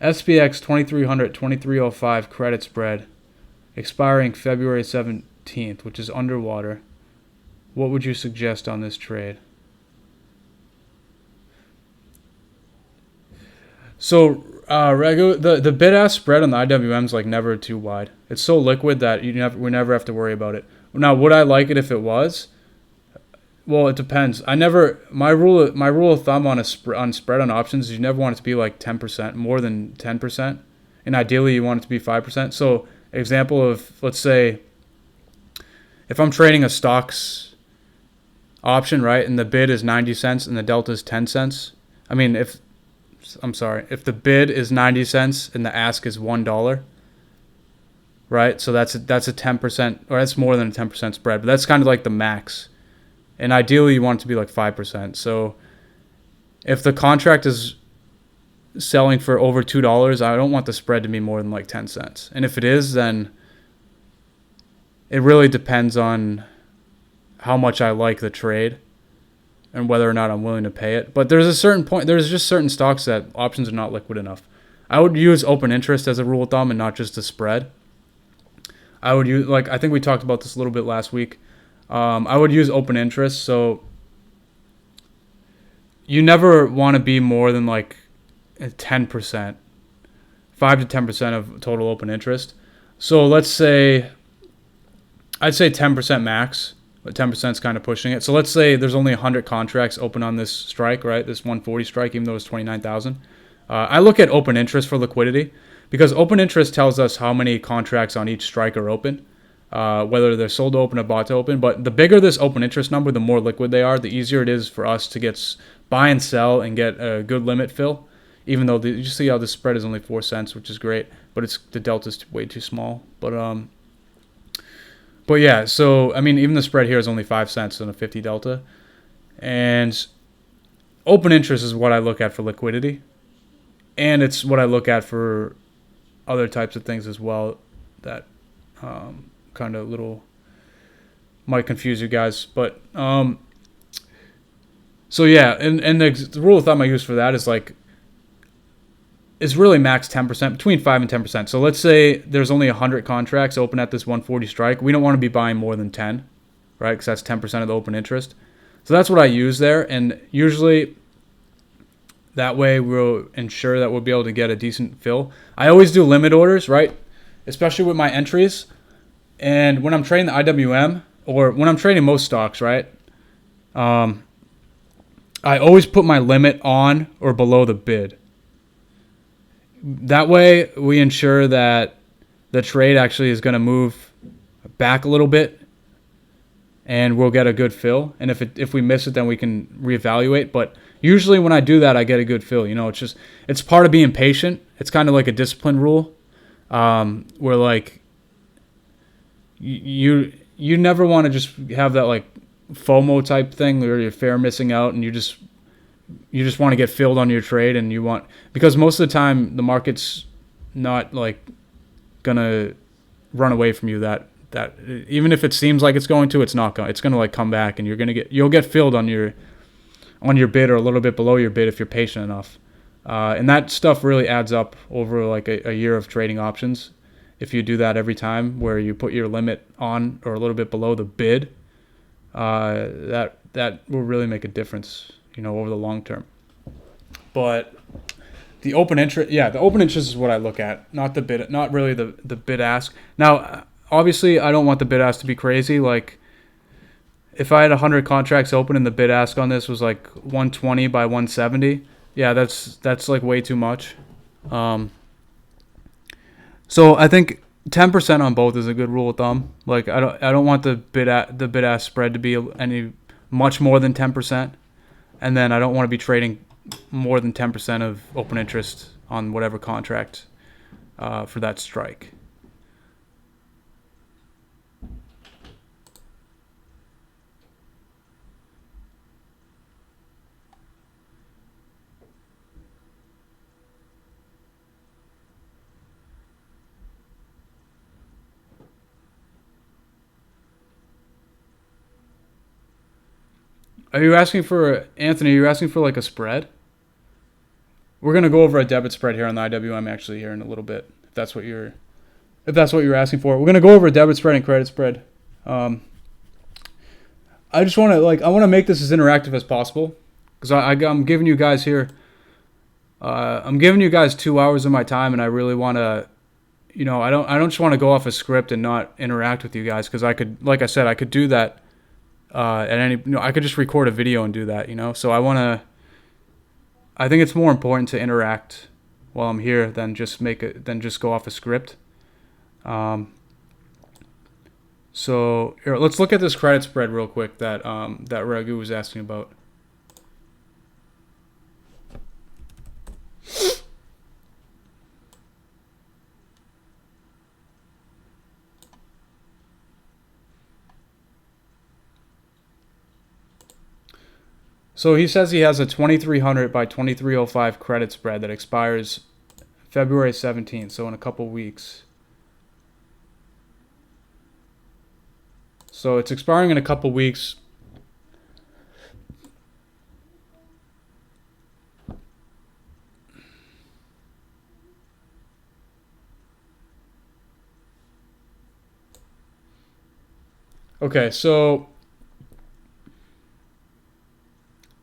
SPX 2300 2305 credit spread expiring February 17th, which is underwater. What would you suggest on this trade? So, the bid-ask spread on the IWM is like never too wide. It's so liquid that we never have to worry about it. Now, would I like it if it was? Well, it depends. My rule of thumb on spread on options is you never want it to be like 10%, more than 10%, and ideally you want it to be 5%. So, example of, let's say, if I'm trading a stocks option, right, and the bid is 90 cents and the delta is 10 cents. I mean, if the bid is 90 cents and the ask is $1, right? So that's a 10%, or that's more than a 10% spread, but that's kind of like the max. And ideally you want it to be like 5%. So if the contract is selling for over $2, I don't want the spread to be more than like 10 cents. And if it is, then it really depends on how much I like the trade and whether or not I'm willing to pay it. But there's just certain stocks that options are not liquid enough. I would use open interest as a rule of thumb and not just the spread. I would use, I think we talked about this a little bit last week. I would use open interest. So you never want to be more than like 10%, 5 to 10% of total open interest. So let's say, I'd say 10% max. But 10% is kind of pushing it. So let's say there's only 100 contracts open on this strike, right? This 140 strike, even though it's 29,000. I look at open interest for liquidity because open interest tells us how many contracts on each strike are open, whether they're sold to open or bought to open. But the bigger this open interest number, the more liquid they are, the easier it is for us to buy and sell and get a good limit fill. Even though you see how the spread is only 4 cents, which is great, but the delta's way too small. But yeah, so, I mean, even the spread here is only 5 cents on a 50 delta. And open interest is what I look at for liquidity. And it's what I look at for other types of things as well that kind of might confuse you guys. But, so yeah, and the rule of thumb I use for that is is really max 10%, between 5 and 10%. So let's say there's only 100 contracts open at this 140 strike. We don't want to be buying more than 10, right? Because that's 10% of the open interest. So that's what I use there. And usually that way we'll ensure that we'll be able to get a decent fill. I always do limit orders, right? Especially with my entries. And when I'm trading the IWM, or when I'm trading most stocks, right? I always put my limit on or below the bid. That way, we ensure that the trade actually is going to move back a little bit and we'll get a good fill. And if we miss it, then we can reevaluate. But usually when I do that, I get a good fill. It's part of being patient. It's kind of like a discipline rule, where like you never want to just have that like FOMO type thing where you're fear missing out, and you just want to get filled on your trade, and because most of the time the market's not like gonna run away from you. That even if it seems like it's going to, it's not going. It's gonna like come back, and you'll get filled on your bid or a little bit below your bid if you're patient enough. And that stuff really adds up over like a year of trading options. If you do that every time, where you put your limit on or a little bit below the bid, that will really make a difference, over the long term. But the open interest is what I look at, not the bid, not really the bid ask. Now, obviously, I don't want the bid ask to be crazy. Like, if I had 100 contracts open and the bid ask on this was like 120 by 170, yeah, that's like way too much. So I think 10% on both is a good rule of thumb. Like, I don't want the bid ask spread to be any much more than 10%, and then I don't want to be trading more than 10% of open interest on whatever contract for that strike. Are you asking for, Anthony, are you asking for like a spread? We're going to go over a debit spread here on the IWM actually here in a little bit, if that's what you're asking for. We're going to go over a debit spread and credit spread. I just want to I want to make this as interactive as possible, because I'm giving you guys here, I'm giving you guys 2 hours of my time, and I really want to, I don't just want to go off a script and not interact with you guys, because I could, like I said, I could do that at any, I could just record a video and do that, So I think it's more important to interact while I'm here than just go off a script. So here, let's look at this credit spread real quick that Raghu was asking about. So he says he has a 2300 by 2305 credit spread that expires February 17th, so in a couple weeks. So it's expiring in a couple weeks. Okay, so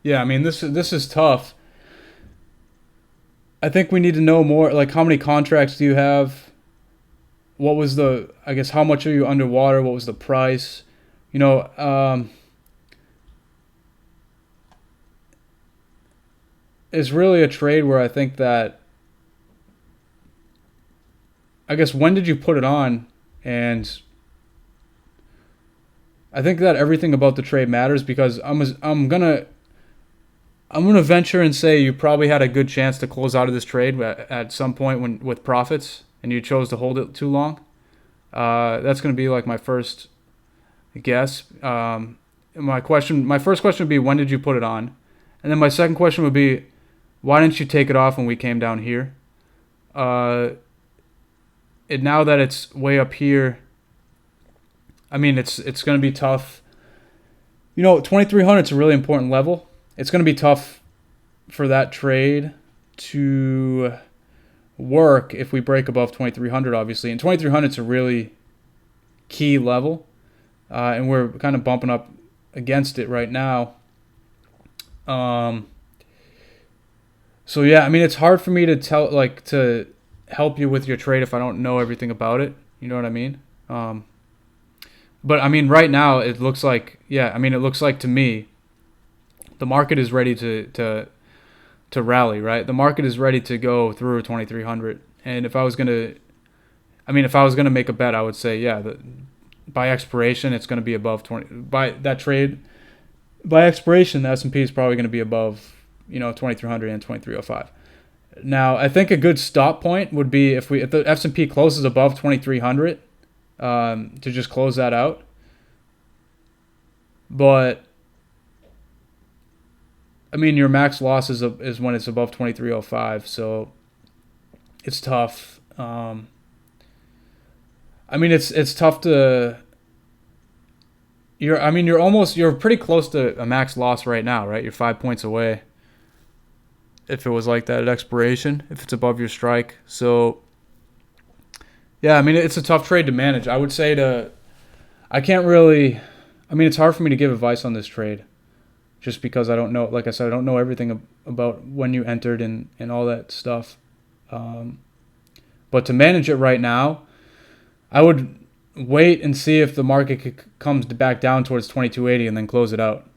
yeah, I mean, this is tough. I think we need to know more, like, how many contracts do you have? What was I guess, how much are you underwater? What was the price? It's really a trade where I think that, I guess, when did you put it on? And I think that everything about the trade matters, because I'm gonna venture and say you probably had a good chance to close out of this trade at some point with profits, and you chose to hold it too long. That's going to be like my first guess. My first question would be, when did you put it on? And then my second question would be, why didn't you take it off when we came down here? Now that it's way up here, I mean, it's going to be tough. 2300 is a really important level. It's going to be tough for that trade to work if we break above 2300, obviously. And 2300 is a really key level, and we're kind of bumping up against it right now. So yeah, I mean, it's hard for me to to help you with your trade if I don't know everything about it. You know what I mean? But I mean, right now it looks like, it looks like to me, the market is ready to rally, right? The market is ready to go through 2300. And if I was gonna make a bet, I would say, by expiration, it's going to be above 20 by that trade. By expiration, the S&P is probably going to be above, 2300 and 2305. Now, I think a good stop point would be if the S&P closes above 2300, to just close that out. But I mean, your max loss is when it's above 2305, so it's tough. I mean, it's tough to. You're pretty close to a max loss right now, right? You're 5 points away. If it was like that at expiration, if it's above your strike, so yeah, I mean, it's a tough trade to manage. I would say I can't really. I mean, it's hard for me to give advice on this trade, just because I don't know. Like I said, I don't know everything about when you entered and all that stuff. But to manage it right now, I would wait and see if the market comes back down towards 2280 and then close it out.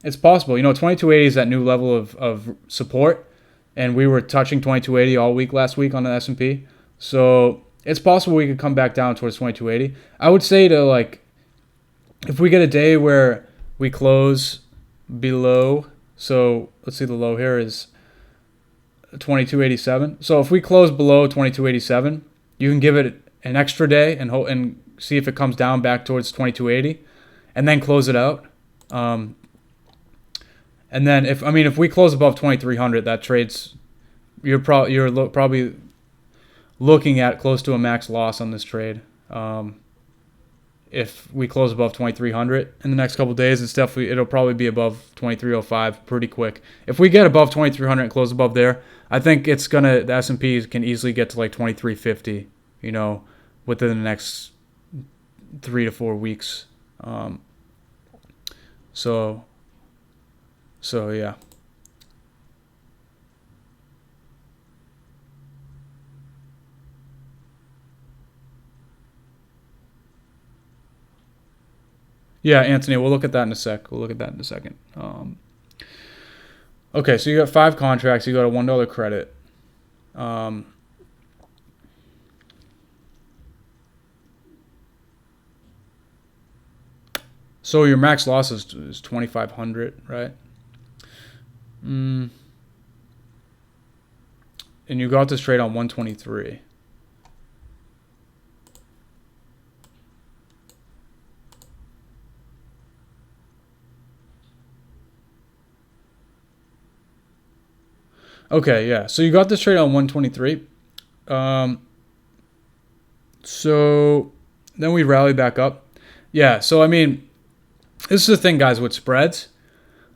It's possible. 2280 is that new level of support, and we were touching 2280 all week last week on the S&P. So it's possible we could come back down towards 2280. I would say if we get a day where we close below, so let's see, the low here is 2287. So if we close below 2287, you can give it an extra day and see if it comes down back towards 2280, and then close it out. And then if we close above 2300, that trades you're probably looking at close to a max loss on this trade. If we close above 2300 in the next couple of days, it'll probably be above 2305 pretty quick. If we get above 2300 and close above there, I think the S&P can easily get to like 2350, within the next 3 to 4 weeks. So yeah. Yeah, Anthony, we'll look at that in a sec. Okay, so you got 5 contracts. You got a $1 credit. So your max loss is 2,500, right? And you got this trade on 123. Okay, yeah. So you got this trade on 123. So then we rally back up. Yeah, so I mean, this is the thing, guys, with spreads.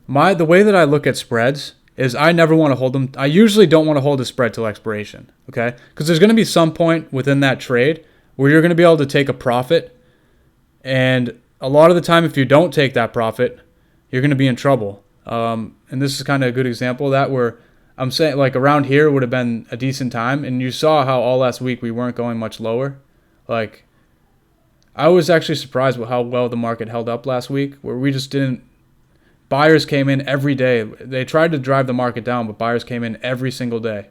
The way that I look at spreads is I never want to hold them. I usually don't want to hold a spread till expiration, okay? Because there's going to be some point within that trade where you're going to be able to take a profit. And a lot of the time, if you don't take that profit, you're going to be in trouble. And this is kind of a good example of that, where I'm saying, like, around here would have been a decent time. And you saw how all last week we weren't going much lower. Like, I was actually surprised with how well the market held up last week, where we just didn't. Buyers came in every day. They tried to drive the market down, but buyers came in every single day.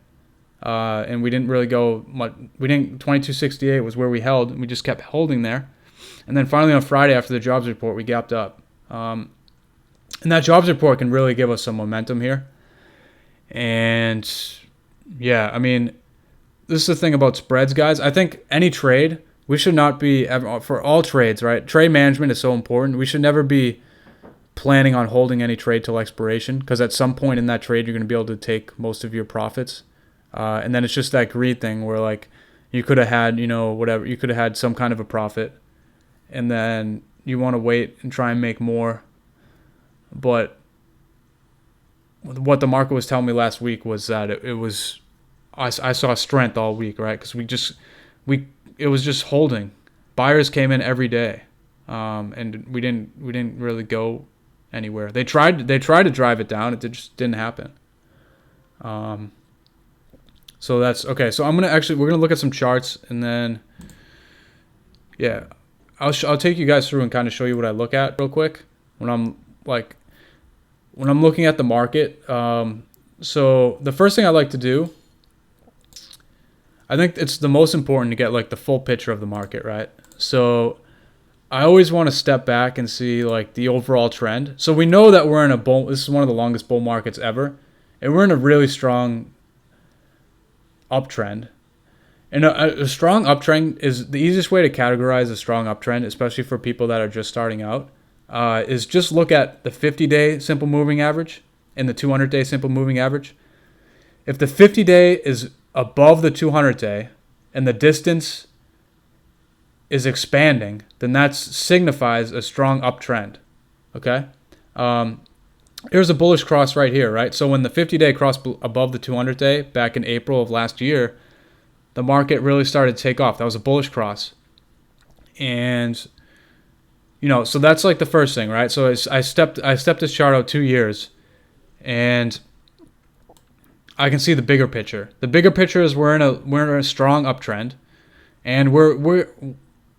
And we didn't really go much. 2268 was where we held, and we just kept holding there. And then finally on Friday after the jobs report, we gapped up. And that jobs report can really give us some momentum here. And yeah, I mean, this is the thing about spreads, guys. I think any trade, we should not be, for all trades, right? Trade management is so important. We should never be planning on holding any trade till expiration, because at some point in that trade, you're going to be able to take most of your profits. And then it's just that greed thing where, like, you could have had, whatever, you could have had some kind of a profit, and then you want to wait and try and make more. But what the market was telling me last week was that it was, I saw strength all week, right? Because it was just holding. Buyers came in every day, and we didn't really go anywhere. They tried to drive it down. It just didn't happen. So that's okay. So we're gonna look at some charts, and then yeah, I'll take you guys through and kind of show you what I look at real quick when I'm looking at the market. So the first thing I like to do, I think it's the most important to get like the full picture of the market, right? So I always want to step back and see like the overall trend. So we know that we're in a bull. This is one of the longest bull markets ever, and we're in a really strong uptrend. And a strong uptrend is the easiest way to categorize a strong uptrend, especially for people that are just starting out. Is just look at the 50-day simple moving average and the 200-day simple moving average. If the 50-day is above the 200-day and the distance is expanding, then that signifies a strong uptrend. Okay? Here's a bullish cross right here, right? So when the 50-day crossed above the 200-day back in April of last year, the market really started to take off. That was a bullish cross. And, so that's like the first thing, right? So I stepped this chart out 2 years, and I can see the bigger picture. The bigger picture is we're in a strong uptrend, and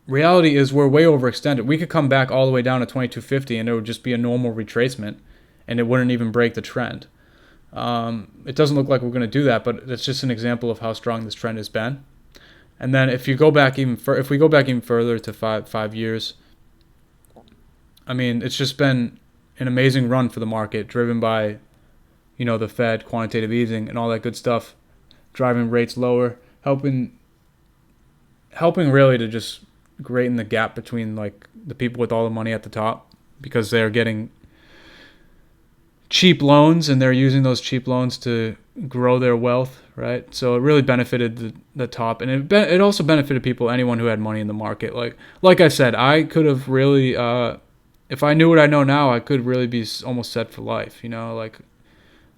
reality is we're way overextended. We could come back all the way down to 2250, and it would just be a normal retracement, and it wouldn't even break the trend. It doesn't look like we're going to do that, but it's just an example of how strong this trend has been. And then if we go back even further to five years, I mean, it's just been an amazing run for the market, driven by, the Fed, quantitative easing, and all that good stuff, driving rates lower, helping really to just greaten the gap between like the people with all the money at the top, because they're getting cheap loans and they're using those cheap loans to grow their wealth, right? So it really benefited the top, and it also benefited anyone who had money in the market. Like I said, I could have really, if I knew what I know now, I could really be almost set for life,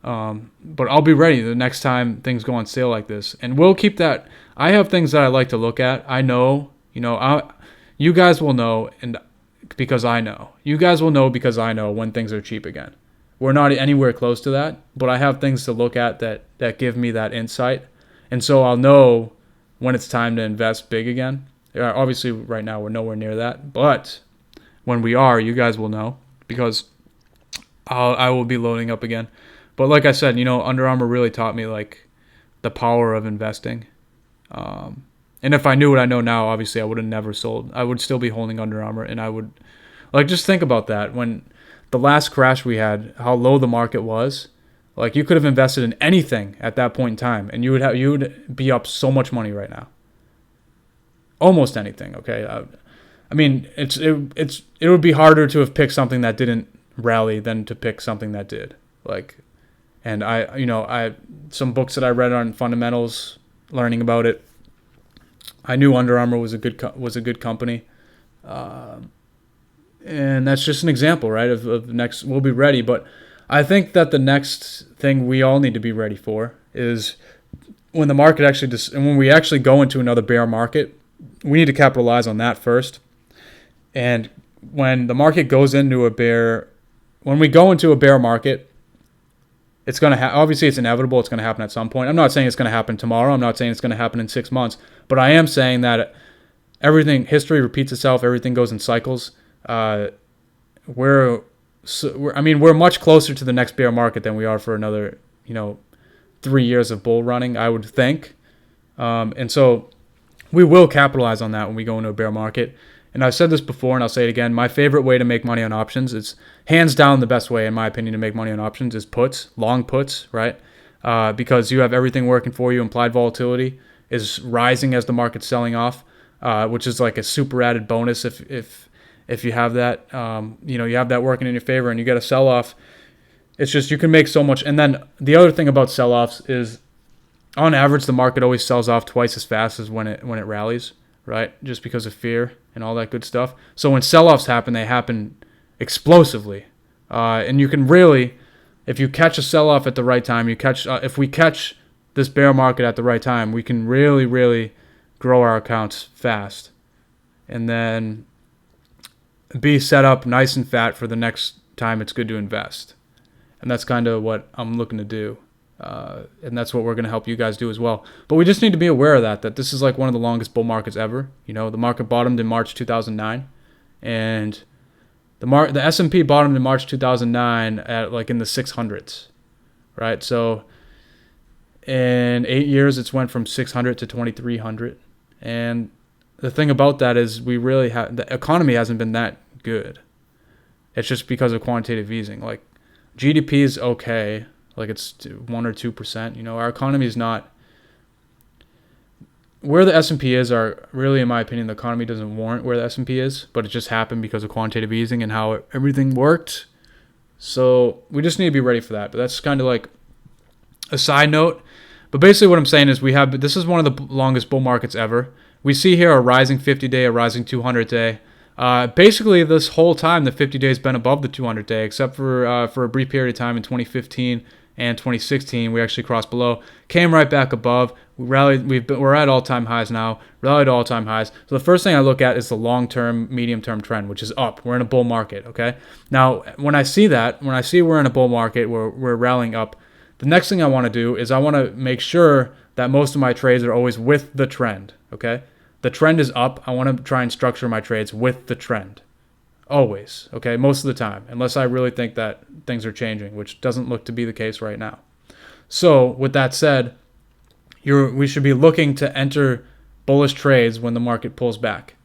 but I'll be ready the next time things go on sale like this, and we'll keep that. I have things that I like to look at. I know, you guys will know, and because I know, you guys will know because I know when things are cheap again. We're not anywhere close to that, but I have things to look at that give me that insight. And so I'll know when it's time to invest big again. Obviously, right now, we're nowhere near that. But when we are, you guys will know, because I will be loading up again. But like I said, Under Armour really taught me like the power of investing. And if I knew what I know now, obviously, I would have never sold. I would still be holding Under Armour, and I would just think about that. When the last crash we had, how low the market was, like you could have invested in anything at that point in time, and you would be up so much money right now. Almost anything, okay? I mean, it would be harder to have picked something that didn't rally than to pick something that did. And I some books that I read on fundamentals, learning about it, I knew Under Armour was a good company. And that's just an example, right, of next. We'll be ready, but I think that the next thing we all need to be ready for is when the market when we actually go into another bear market, we need to capitalize on that first. And when the market goes into when we go into a bear market, it's going to obviously it's inevitable. It's going to happen at some point. I'm not saying it's going to happen tomorrow. I'm not saying it's going to happen in 6 months, but I am saying that history repeats itself. Everything goes in cycles. We're much closer to the next bear market than we are for another, 3 years of bull running, I would think. And so we will capitalize on that when we go into a bear market. And I've said this before, and I'll say it again. My favorite way to make money on options is hands down the best way, in my opinion, to make money on options is puts, long puts, right? Because you have everything working for you. Implied volatility is rising as the market's selling off, which is like a super added bonus if you have that. You have that working in your favor, and you get a sell off. It's just you can make so much. And then the other thing about sell offs is, on average, the market always sells off twice as fast as when it rallies, right? Just because of fear and all that good stuff. So when sell-offs happen, they happen explosively. And you can really, if you catch a sell-off at the right time, if we catch this bear market at the right time, we can really, really grow our accounts fast. And then be set up nice and fat for the next time it's good to invest. And that's kind of what I'm looking to do. And that's what we're going to help you guys do as well. But we just need to be aware of that this is like one of the longest bull markets ever. The market bottomed in March 2009, and the S&P bottomed in March 2009 at like in the 600s, right? So in 8 years, it's went from 600 to 2,300, and the thing about that is we really have the economy hasn't been that good. It's just because of quantitative easing. Like GDP is okay, like it's 1 or 2%. You know, our economy is not where the S&P is. Are really, in my opinion, the economy doesn't warrant where the S&P is, but it just happened because of quantitative easing and how everything worked. So we just need to be ready for that. But that's kind of like a side note. But basically what I'm saying is this is one of the longest bull markets ever. We see here a rising 50-day, a rising 200-day. Basically, this whole time, the 50-day has been above the 200-day, except for a brief period of time in 2015 and 2016. We actually crossed below, came right back above. We rallied. We're at all-time highs now. Rallied to all-time highs. So the first thing I look at is the long-term, medium-term trend, which is up. We're in a bull market. Okay. Now, when I see we're in a bull market, we're rallying up. The next thing I want to do is I want to make sure that most of my trades are always with the trend. Okay. The trend is up. I want to try and structure my trades with the trend. Always. Okay. Most of the time, unless I really think that things are changing, which doesn't look to be the case right now. So with that said, we should be looking to enter bullish trades when the market pulls back,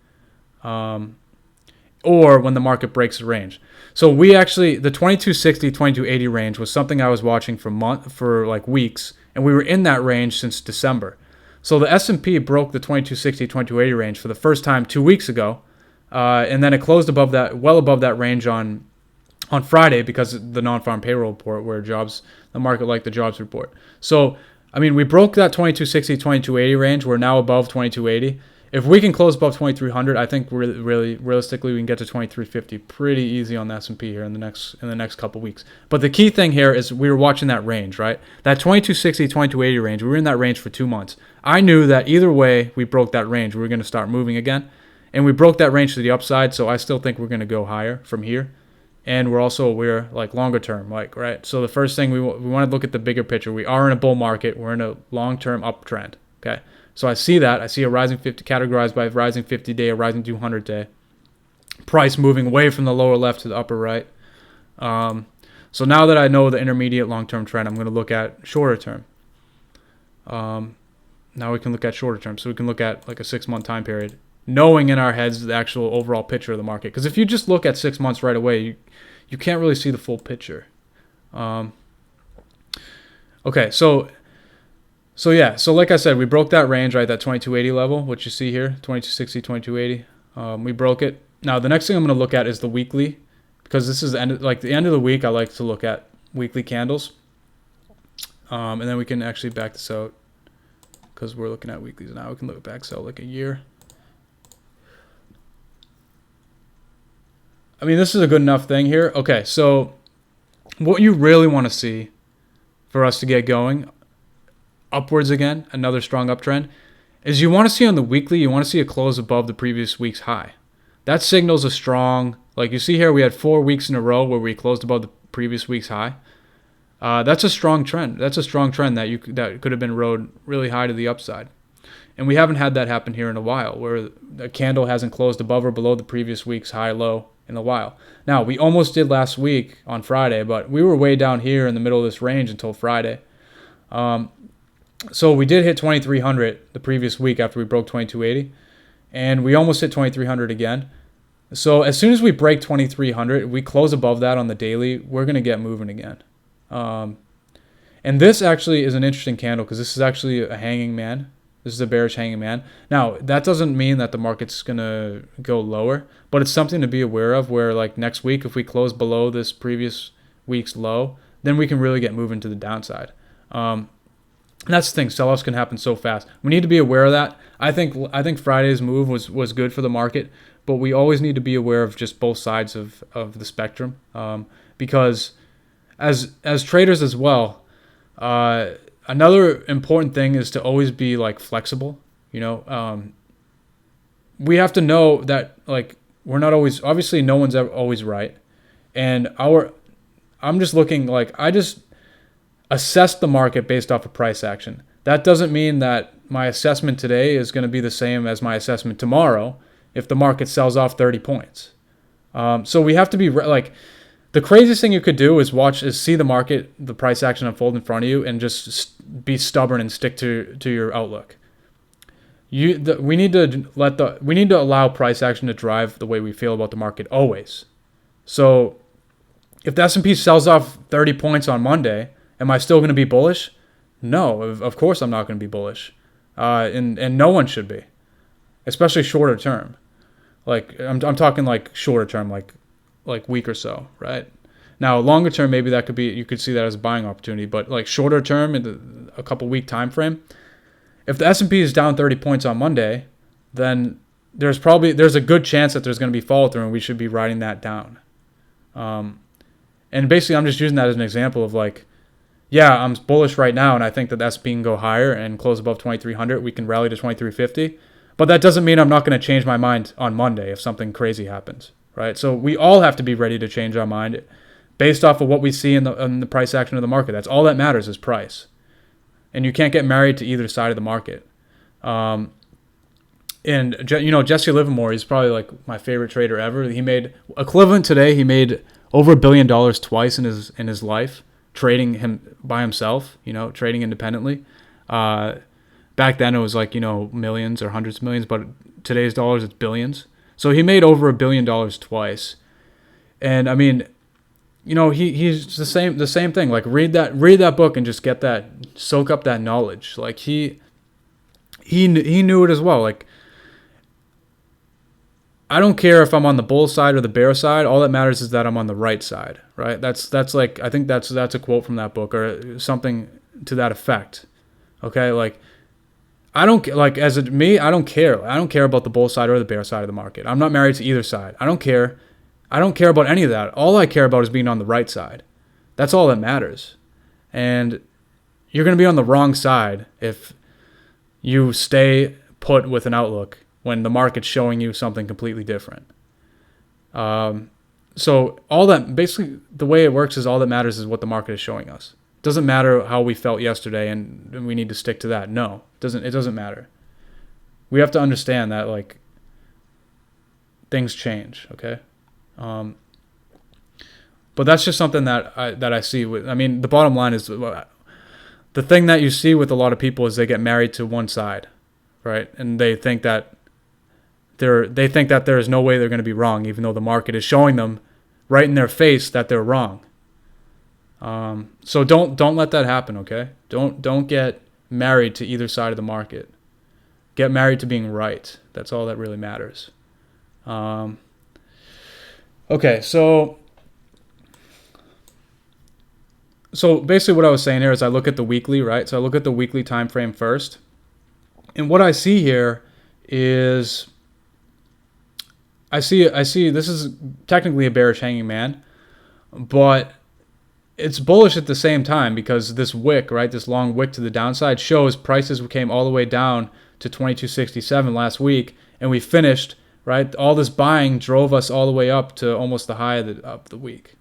or when the market breaks the range. So the 2260, 2280 range was something I was watching for like weeks, and we were in that range since December. So the S&P broke the 2260, 2280 range for the first time 2 weeks ago, and then it closed well above that range on Friday because of the non-farm payroll report, where the market liked the jobs report. So, I mean, we broke that 2260, 2280 range. We're now above 2280. If we can close above 2300, I think really realistically we can get to 2350 pretty easy on the S&P here in the next couple weeks. But the key thing here is we were watching that range, right? That 2260, 2280 range. We were in that range for 2 months. I knew that either way we broke that range, we were going to start moving again, and we broke that range to the upside. So I still think we're going to go higher from here. And we're also aware, like, longer term, like, right? So the first thing we want to look at the bigger picture. We are in a bull market. We're in a long-term uptrend, okay? So I see that. I see a rising 50, categorized by a rising 50-day, a rising 200-day. Price moving away from the lower left to the upper right. So now that I know the intermediate long-term trend, I'm going to look at shorter term. Now we can look at shorter term. So we can look at like a 6-month time period, knowing in our heads the actual overall picture of the market. Because if you just look at 6 months right away, you can't really see the full picture. Okay, so like I said, we broke that range, right, that 2280 level, which you see here, 2260, 2280. We broke it. Now, the next thing I'm going to look at is the weekly, because this is the end of the week. I like to look at weekly candles. And then we can actually back this out, because we're looking at weeklies now. We can look back out like a year. I mean, this is a good enough thing here. Okay, so what you really want to see for us to get going upwards again, another strong uptrend, is you want to see on the weekly, you want to see a close above the previous week's high. That signals a strong, like you see here, we had 4 weeks in a row where we closed above the previous week's high. That's a strong trend. That's a strong trend that could have been rode really high to the upside. And we haven't had that happen here in a while, where the candle hasn't closed above or below the previous week's high-low in a while. Now, we almost did last week on Friday, but we were way down here in the middle of this range until Friday. So we did hit 2300 the previous week after we broke 2280, and we almost hit 2300 again. So as soon as we break 2300, we close above that on the daily, we're going to get moving again. And this actually is an interesting candle, because this is actually a hanging man. This is a bearish hanging man. Now, that doesn't mean that the market's going to go lower, but it's something to be aware of, where like next week, if we close below this previous week's low, then we can really get moving to the downside. And that's the thing. Sell-offs can happen so fast. We need to be aware of that. I think Friday's move was good for the market, but we always need to be aware of just both sides of the spectrum, because as traders as well, another important thing is to always be like flexible. You know, we have to know that like we're not always, obviously no one's ever always right, and I'm just looking, like, I just assess the market based off of price action. That doesn't mean that my assessment today is going to be the same as my assessment tomorrow if the market sells off 30 points. So we have to be like, the craziest thing you could do is see the market, the price action unfold in front of you, and just be stubborn and stick to your outlook. We need to allow price action to drive the way we feel about the market always. So if the S&P sells off 30 points on Monday, am I still going to be bullish? No, of course I'm not going to be bullish, and no one should be, especially shorter term. Like I'm talking like shorter term, like week or so, right? Now longer term, maybe that could be, you could see that as a buying opportunity, but like shorter term in a couple week time frame, if the S&P is down 30 points on Monday, then there's a good chance that there's going to be follow through, and we should be writing that down. And basically, I'm just using that as an example of like, yeah, I'm bullish right now, and I think that the S&P can go higher and close above 2,300. We can rally to 2,350, but that doesn't mean I'm not going to change my mind on Monday if something crazy happens, right? So we all have to be ready to change our mind based off of what we see in the price action of the market. That's all that matters, is price. And you can't get married to either side of the market. And Jesse Livermore, he's probably like my favorite trader ever. He made equivalent today. He made over $1 billion twice in his life trading him by himself. Trading independently. Back then it was like millions or hundreds of millions, but today's dollars it's billions. So he made over $1 billion twice. And I mean, he's the same thing. Like read that book and just soak up that knowledge. Like he knew it as well. Like, I don't care if I'm on the bull side or the bear side. All that matters is that I'm on the right side, right? That's like, I think that's a quote from that book or something to that effect. Okay, like I don't like I don't care. I don't care about the bull side or the bear side of the market. I'm not married to either side. I don't care. I don't care about any of that. All I care about is being on the right side. That's all that matters. And you're going to be on the wrong side if you stay put with an outlook when the market's showing you something completely different. So all that, basically the way it works is all that matters is what the market is showing us. It doesn't matter how we felt yesterday and we need to stick to that. No, it doesn't matter. We have to understand that like things change, okay? But that's just something that I see with, I mean, the bottom line is the thing that you see with a lot of people is they get married to one side, right? And they think that there is no way they're going to be wrong, even though the market is showing them right in their face that they're wrong. So don't let that happen, okay? Don't get married to either side of the market. Get married to being right. That's all that really matters. Okay, so basically what I was saying here is I look at the weekly, right? So I look at the weekly time frame first. And what I see here is I see this is technically a bearish hanging man, but it's bullish at the same time because this wick, right, this long wick to the downside shows prices came all the way down to 2267 last week, and we finished, right? All this buying drove us all the way up to almost the high of the week.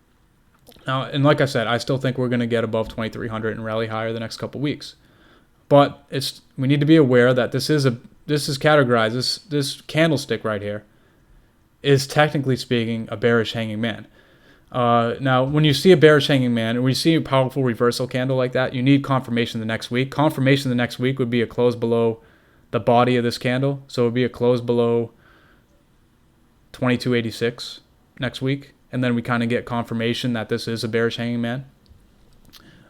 Now, and like I said, I still think we're going to get above 2300 and rally higher the next couple weeks. But we need to be aware that this is categorized, this candlestick right here is technically speaking a bearish hanging man. Now, when you see a bearish hanging man, and when you see a powerful reversal candle like that, you need confirmation the next week. Confirmation the next week would be a close below the body of this candle. So it would be a close below 2286 next week. And then we kind of get confirmation that this is a bearish hanging man.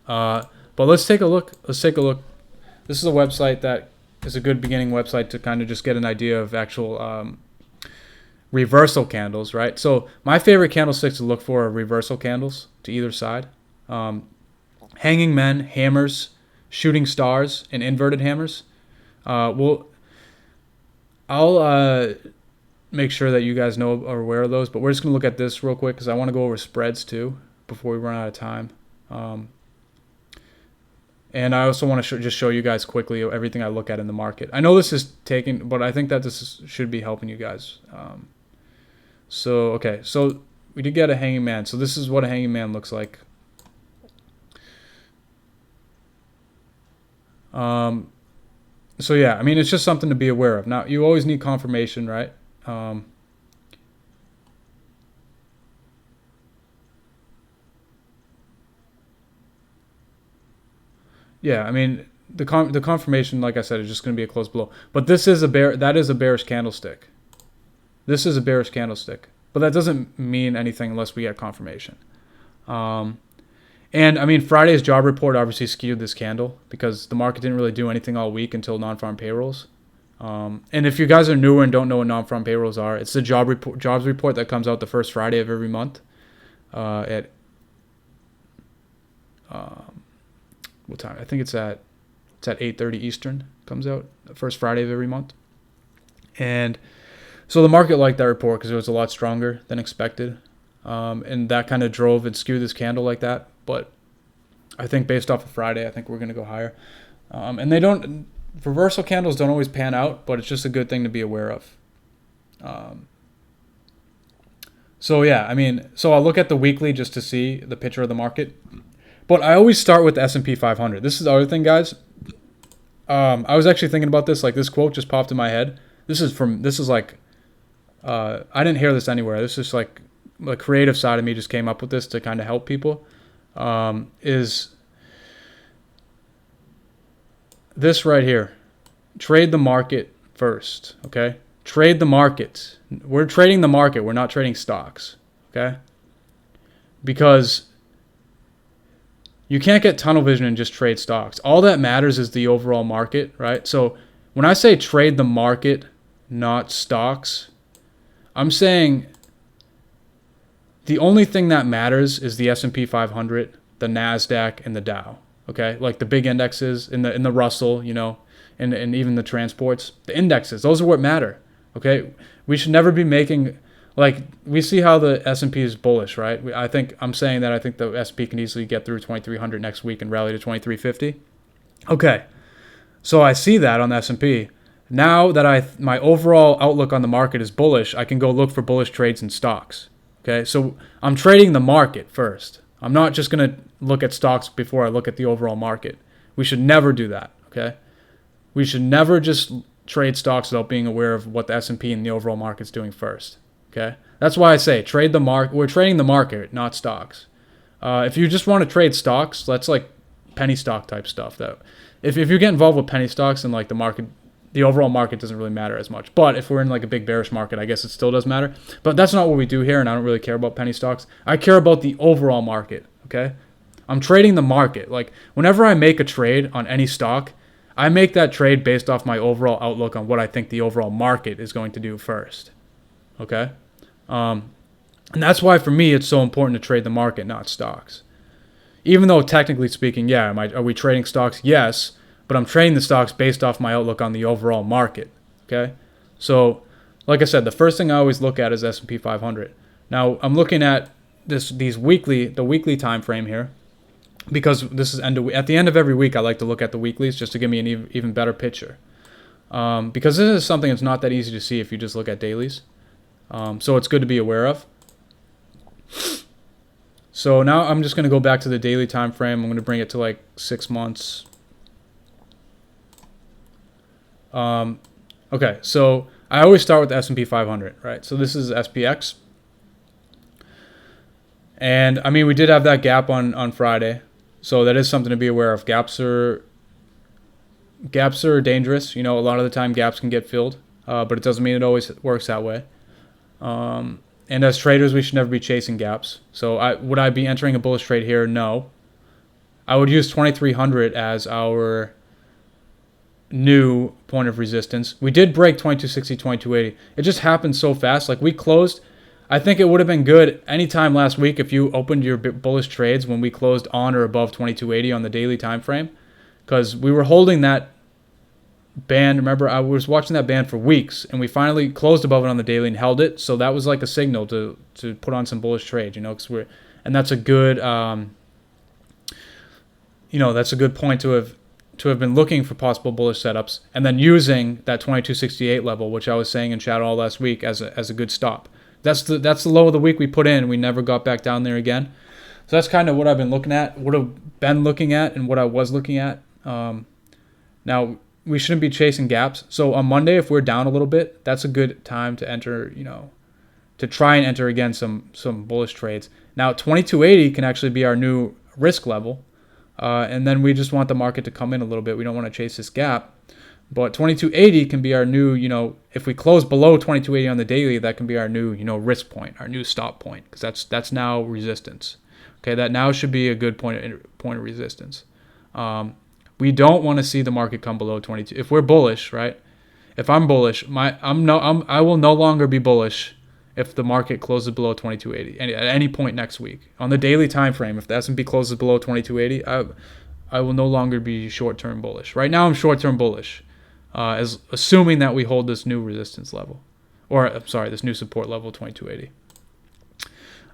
But let's take a look. This is a website that is a good beginning website to kind of just get an idea of actual reversal candles, right? So my favorite candlesticks to look for are reversal candles to either side. Hanging men, hammers, shooting stars, and inverted hammers. I'll make sure that you guys know are aware of those, but we're just going to look at this real quick because I want to go over spreads too before we run out of time. And I also want to just show you guys quickly everything I look at in the market. I know this is taking, but I think that should be helping you guys. So we did get a hanging man. So this is what a hanging man looks like. So yeah, I mean, it's just something to be aware of. Now, you always need confirmation, right? Yeah, I mean, the confirmation, like I said, is just going to be a close below. But this is a bear. That is a bearish candlestick. This is a bearish candlestick. But that doesn't mean anything unless we get confirmation. And I mean, Friday's job report obviously skewed this candle because the market didn't really do anything all week until non-farm payrolls. And if you guys are newer and don't know what non-farm payrolls are, it's the jobs report that comes out the first Friday of every month. At what time? I think it's at 8:30 Eastern. Comes out the first Friday of every month. And so the market liked that report because it was a lot stronger than expected. And that kind of drove and skewed this candle like that. But I think based off of Friday, I think we're going to go higher. And reversal candles don't always pan out, but it's just a good thing to be aware of. So yeah, I mean, so I'll look at the weekly just to see the picture of the market. But I always start with the S&P 500. This is the other thing, guys. I was actually thinking about this. Like, this quote just popped in my head. This is like, I didn't hear this anywhere. This is like the creative side of me just came up with this to kind of help people. Is this right here. Trade the market first, okay? Trade the market. We're trading the market. We're not trading stocks, okay? Because you can't get tunnel vision and just trade stocks. All that matters is the overall market, right? So when I say trade the market, not stocks, I'm saying the only thing that matters is the S&P 500, the NASDAQ, and the Dow, okay? Like the big indexes in the Russell, you know, and even the transports. The indexes, those are what matter, okay? We should never be making, like, we see how the S&P is bullish, right? I think the S&P can easily get through 2,300 next week and rally to 2,350. Okay, so I see that on the S&P. Now that my overall outlook on the market is bullish, I can go look for bullish trades in stocks. Okay, so I'm trading the market first. I'm not just going to look at stocks before I look at the overall market. We should never do that, okay? We should never just trade stocks without being aware of what the S&P and the overall market's doing first, okay? That's why I say trade the market. We're trading the market, not stocks. If you just want to trade stocks, that's like penny stock type stuff. That if you get involved with penny stocks and like the market, the overall market doesn't really matter as much. But if we're in like a big bearish market, I guess it still does matter. But that's not what we do here, and I don't really care about penny stocks. I care about the overall market, okay? I'm trading the market. Like, whenever I make a trade on any stock, I make that trade based off my overall outlook on what I think the overall market is going to do first, okay? And that's why, for me, it's so important to trade the market, not stocks. Even though, technically speaking, yeah, are we trading stocks? Yes. But I'm trading the stocks based off my outlook on the overall market, okay? So, like I said, the first thing I always look at is S&P 500. Now, I'm looking at the weekly time frame here, because this is at the end of every week, I like to look at the weeklies just to give me an even better picture. Because this is something that's not that easy to see if you just look at dailies. So it's good to be aware of. So now I'm just going to go back to the daily time frame. I'm going to bring it to like 6 months. Okay, so I always start with the S&P 500, right? So this is SPX. And, I mean, we did have that gap on Friday. So that is something to be aware of. Gaps are dangerous. You know, a lot of the time gaps can get filled. But it doesn't mean it always works that way. And as traders, we should never be chasing gaps. So would I be entering a bullish trade here? No. I would use 2,300 as our new point of resistance. We did break 2260, 2280. It just happened so fast. Like, we closed. I think it would have been good anytime last week if you opened your bullish trades when we closed on or above 2280 on the daily time frame, because we were holding that band. Remember, I was watching that band for weeks, and we finally closed above it on the daily and held it. So that was like a signal to put on some bullish trades, you know, and that's a good, that's a good point to have been looking for possible bullish setups, and then using that 2268 level, which I was saying in chat all last week, as a good stop. That's the low of the week we put in. We never got back down there again. So that's kind of what I've been looking at, and what I was looking at. Now, we shouldn't be chasing gaps. So on Monday, if we're down a little bit, that's a good time to enter, to try and enter again some bullish trades. Now, 2280 can actually be our new risk level. And then we just want the market to come in a little bit. We don't want to chase this gap. But 2280 can be our new, if we close below 2280 on the daily, that can be our new, risk point, our new stop point, because that's now resistance. Okay, that now should be a good point of resistance. We don't want to see the market come below 22. If we're bullish, right? If I'm bullish, I will no longer be bullish if the market closes below 2280 at any point next week on the daily time frame. If the S&P closes below 2280, I will no longer be short-term bullish. Right now, I'm short-term bullish. As assuming that we hold this new resistance level, this new support level, 2280.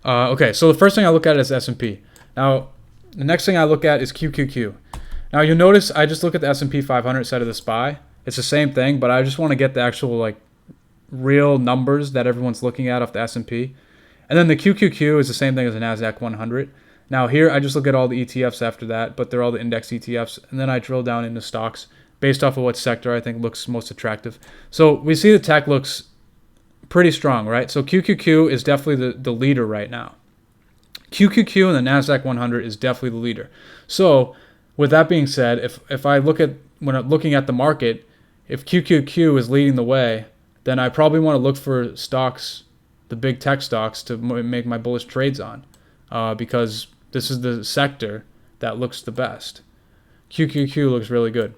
Okay, so the first thing I look at is S&P. Now, the next thing I look at is QQQ. Now, you'll notice I just look at the S&P 500 side of the SPY. It's the same thing, but I just want to get the actual real numbers that everyone's looking at off the S&P. And then the QQQ is the same thing as the NASDAQ 100. Now, here I just look at all the ETFs after that, but they're all the index ETFs, and then I drill down into stocks based off of what sector I think looks most attractive. So we see the tech looks pretty strong, right? So QQQ is definitely the leader right now. QQQ and the NASDAQ 100 is definitely the leader. So with that being said, if I look at, when I'm looking at the market, if QQQ is leading the way, then I probably want to look for stocks, the big tech stocks, to make my bullish trades on, because this is the sector that looks the best. QQQ looks really good.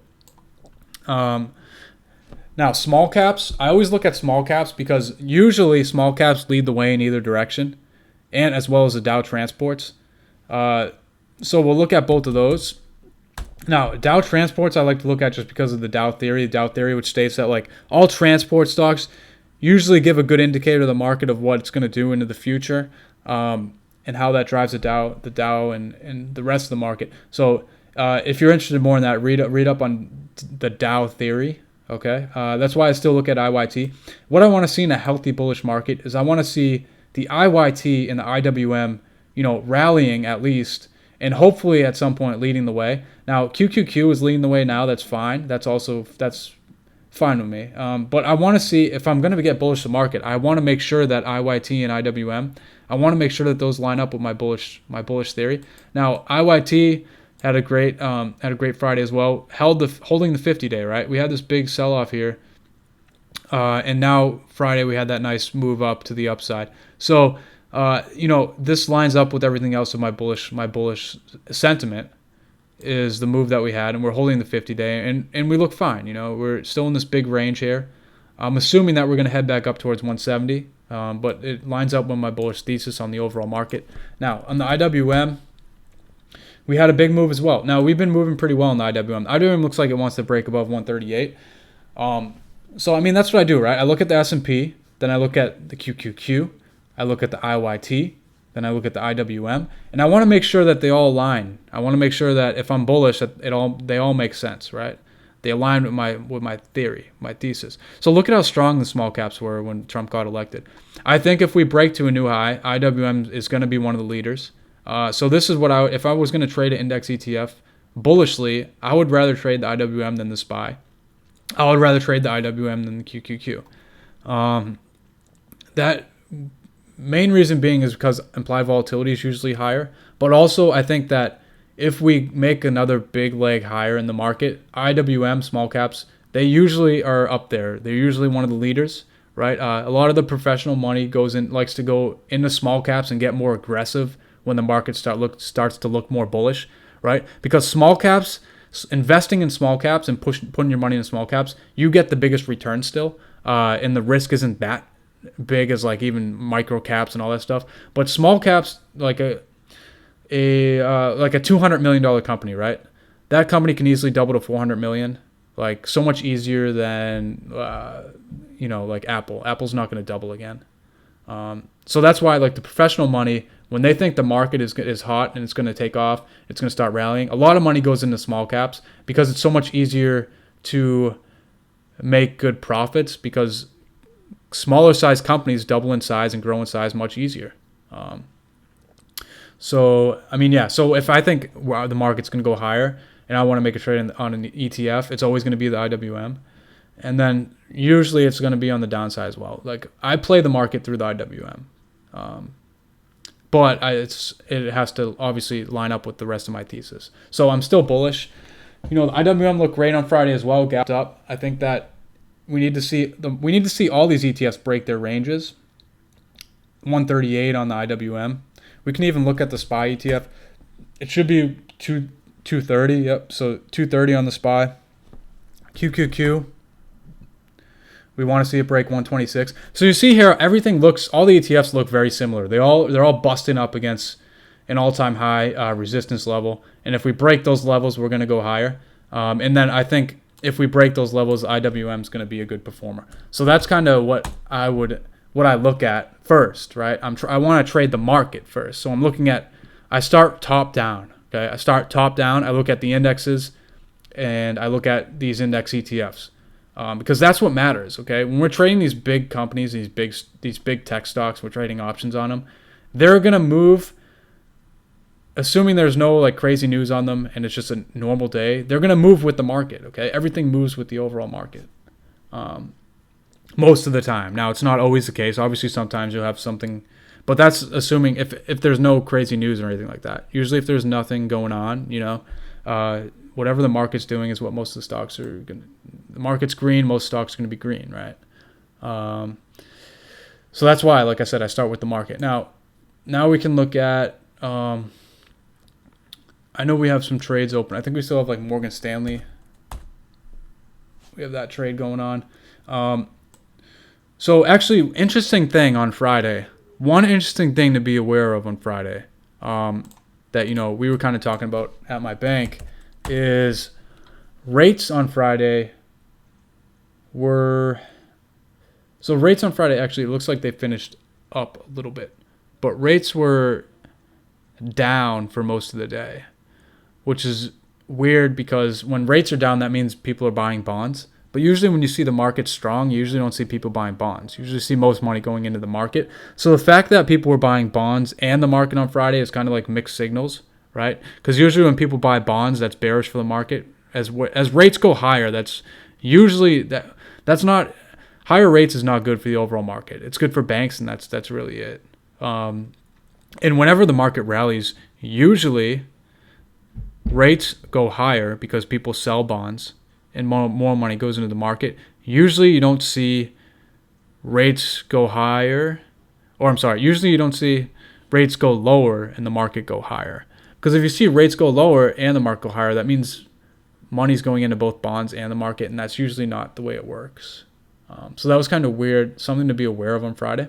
Now, small caps, I always look at small caps because usually small caps lead the way in either direction, and as well as the Dow Transports. So we'll look at both of those. Now, Dow Transports I like to look at just because of the Dow theory, which states that all transport stocks usually give a good indicator to the market of what it's going to do into the future, and how that drives the Dow and the rest of the market. So if you're interested more in that, read up on the Dow theory. Okay, that's why I still look at IYT. What I want to see in a healthy bullish market is I want to see the IYT and the IWM, rallying at least, and hopefully at some point leading the way. Now QQQ is leading the way now. That's fine. That's fine with me. But I want to see, if I'm going to get bullish the market, I want to make sure that IYT and IWM, I want to make sure that those line up with my bullish theory. Now IYT had a great Friday as well. Holding the 50-day, right? We had this big sell-off here, and now Friday we had that nice move up to the upside. So this lines up with everything else of my bullish sentiment is the move that we had, and we're holding the 50-day, and we look fine. We're still in this big range here. I'm assuming that we're going to head back up towards 170, but it lines up with my bullish thesis on the overall market. Now on the IWM, we had a big move as well. Now, we've been moving pretty well in the IWM. IWM looks like it wants to break above 138. So, that's what I do, right? I look at the S&P, then I look at the QQQ, I look at the IYT, then I look at the IWM, and I want to make sure that they all align. I want to make sure that if I'm bullish, that they all make sense, right? They align with my theory, my thesis. So look at how strong the small caps were when Trump got elected. I think if we break to a new high, IWM is going to be one of the leaders. So this is what if I was going to trade an index ETF bullishly, I would rather trade the IWM than the SPY. I would rather trade the IWM than the QQQ. That main reason being is because implied volatility is usually higher, but also I think that if we make another big leg higher in the market, IWM, small caps, they usually are up there. They're usually one of the leaders, right? A lot of the professional money likes to go into small caps and get more aggressive when the market starts to look more bullish, right? Because small caps, investing in small caps and putting your money in small caps, you get the biggest return still, and the risk isn't that big as even micro caps and all that stuff. But small caps, like a $200 million company, right? That company can easily double to 400 million, so much easier than Apple. Apple's not going to double again. So that's why the professional money, when they think the market is hot and it's going to take off, it's going to start rallying, a lot of money goes into small caps because it's so much easier to make good profits because smaller size companies double in size and grow in size much easier. So if I think the market's going to go higher and I want to make a trade on an ETF, it's always going to be the IWM. And then usually it's going to be on the downside as well. I play the market through the IWM. but it has to obviously line up with the rest of my thesis. So I'm still bullish. The IWM looked great on Friday as well, gapped up. I think that we need to see all these ETFs break their ranges. 138 on the IWM. We can even look at the SPY ETF. It should be 230. Yep. So 230 on the SPY. QQQ. We want to see it break 126. So you see here, all the ETFs look very similar. They're all busting up against an all-time high resistance level. And if we break those levels, we're going to go higher. And then I think if we break those levels, IWM is going to be a good performer. So that's kind of what I look at first, right? I want to trade the market first. So I start top down. Okay, I start top down. I look at the indexes, and I look at these index ETFs. Because that's what matters, okay? When we're trading these big companies, these big tech stocks, we're trading options on them. They're gonna move, assuming there's no like crazy news on them and it's just a normal day. They're gonna move with the market, okay? Everything moves with the overall market, most of the time. Now it's not always the case. Obviously, sometimes you'll have something, but that's assuming if there's no crazy news or anything like that. Usually, if there's nothing going on, whatever the market's doing is what most of the stocks are going to. The market's green, most stocks are going to be green, right? So that's why, like I said, I start with the market. Now we can look at, I know we have some trades open. I think we still have like Morgan Stanley. We have that trade going on. So actually, interesting thing on Friday. One interesting thing to be aware of on Friday that, we were kind of talking about at my bank is rates on Friday rates on Friday, actually, it looks like they finished up a little bit, but rates were down for most of the day, which is weird because when rates are down, that means people are buying bonds. But usually when you see the market strong, you usually don't see people buying bonds. You usually see most money going into the market. So the fact that people were buying bonds and the market on Friday is kind of like mixed signals, right? Because usually when people buy bonds, that's bearish for the market. As rates go higher, that's usually that's not higher rates is not good for the overall market. It's good for banks, and that's really it. And whenever the market rallies, usually rates go higher because people sell bonds and more money goes into the market. Usually you don't see rates go higher, usually you don't see rates go lower and the market go higher. Because if you see rates go lower and the market go higher, that means money's going into both bonds and the market, and that's usually not the way it works. So that was kind of weird, something to be aware of on Friday.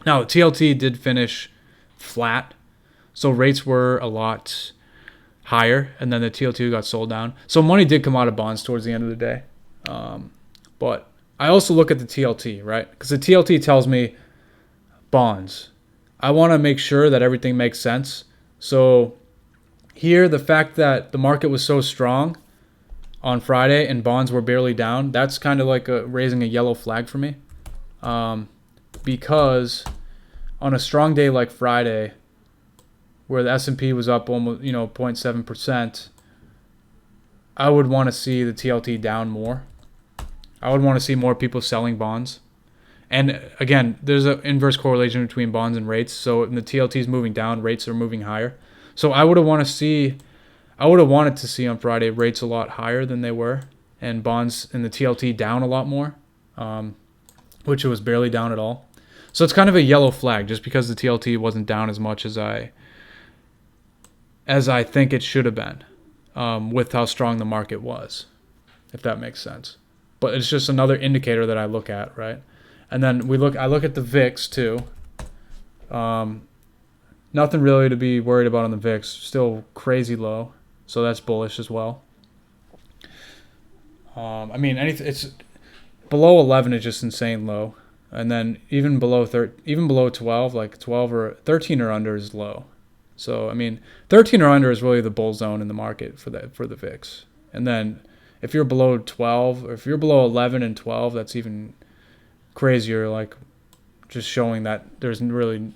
Now, TLT did finish flat, so rates were a lot higher, and then the TLT got sold down. So money did come out of bonds towards the end of the day. But I also look at the TLT, right? Because the TLT tells me bonds. I want to make sure that everything makes sense. So here, the fact that the market was so strong on Friday and bonds were barely down, that's kind of like raising a yellow flag for me. Because on a strong day like Friday, where the S&P was up almost 0.7%, I would want to see the TLT down more. I would want to see more people selling bonds. And again, there's an inverse correlation between bonds and rates. So when the TLT is moving down, rates are moving higher. So I would have wanted to see on Friday rates a lot higher than they were, and bonds and the TLT down a lot more, which it was barely down at all. So it's kind of a yellow flag just because the TLT wasn't down as much as I think it should have been, with how strong the market was, if that makes sense. But it's just another indicator that I look at, right? And then I look at the VIX too. Nothing really to be worried about on the VIX. Still crazy low, so that's bullish as well. It's below 11 is just insane low, and then even below 12, like 12 or 13 or under is low. So 13 or under is really the bull zone in the market for the VIX. And then if you're below 12, or if you're below 11 and 12, that's even crazier. Like just showing that there's really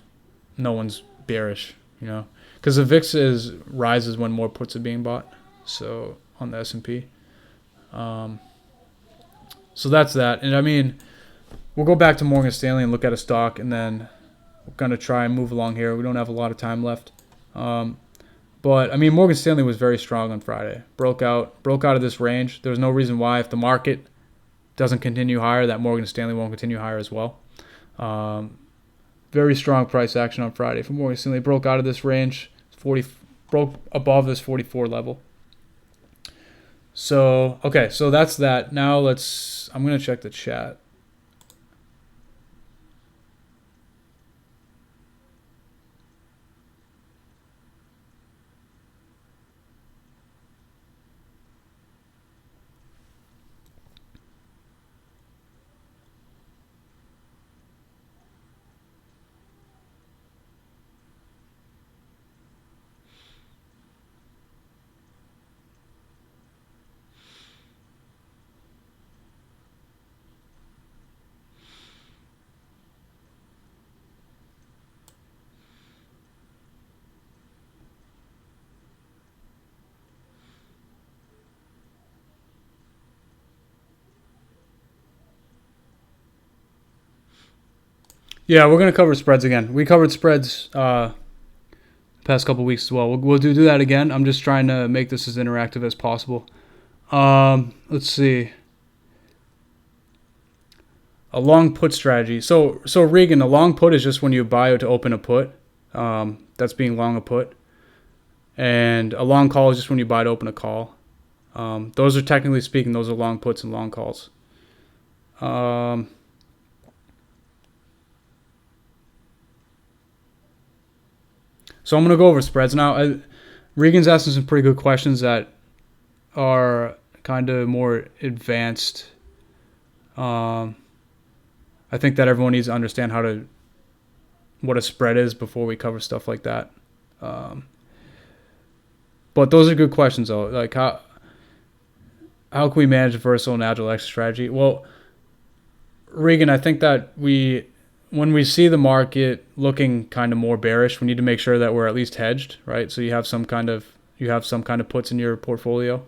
no one's bearish, because the VIX rises when more puts are being bought. So on the S&P, so that's that. And we'll go back to Morgan Stanley and look at a stock, and then we're going to try and move along here. We don't have a lot of time left. But I mean, Morgan Stanley was very strong on Friday. Broke out of this range. There's no reason why, if the market doesn't continue higher, that Morgan Stanley won't continue higher as well. Very strong price action on Friday for Morgan Stanley. Broke out of this range, broke above this 44 level. So, okay, so that's that. Now I'm going to check the chat. Yeah, we're gonna cover spreads again. We covered spreads past couple weeks as well. We'll do that again. I'm just trying to make this as interactive as possible. Let's see. A long put strategy. So Regan, a long put is just when you buy to open a put. That's being long a put. And a long call is just when you buy to open a call. Those are, technically speaking, those are long puts and long calls. So I'm going to go over spreads now. Regan's asking some pretty good questions that are kind of more advanced. I think that everyone needs to understand what a spread is before we cover stuff like that. But those are good questions, though. Like, how can we manage a versatile and agile exit strategy? Well, Regan, I think that when we see the market looking kind of more bearish, we need to make sure that we're at least hedged, right? So you have some kind of puts in your portfolio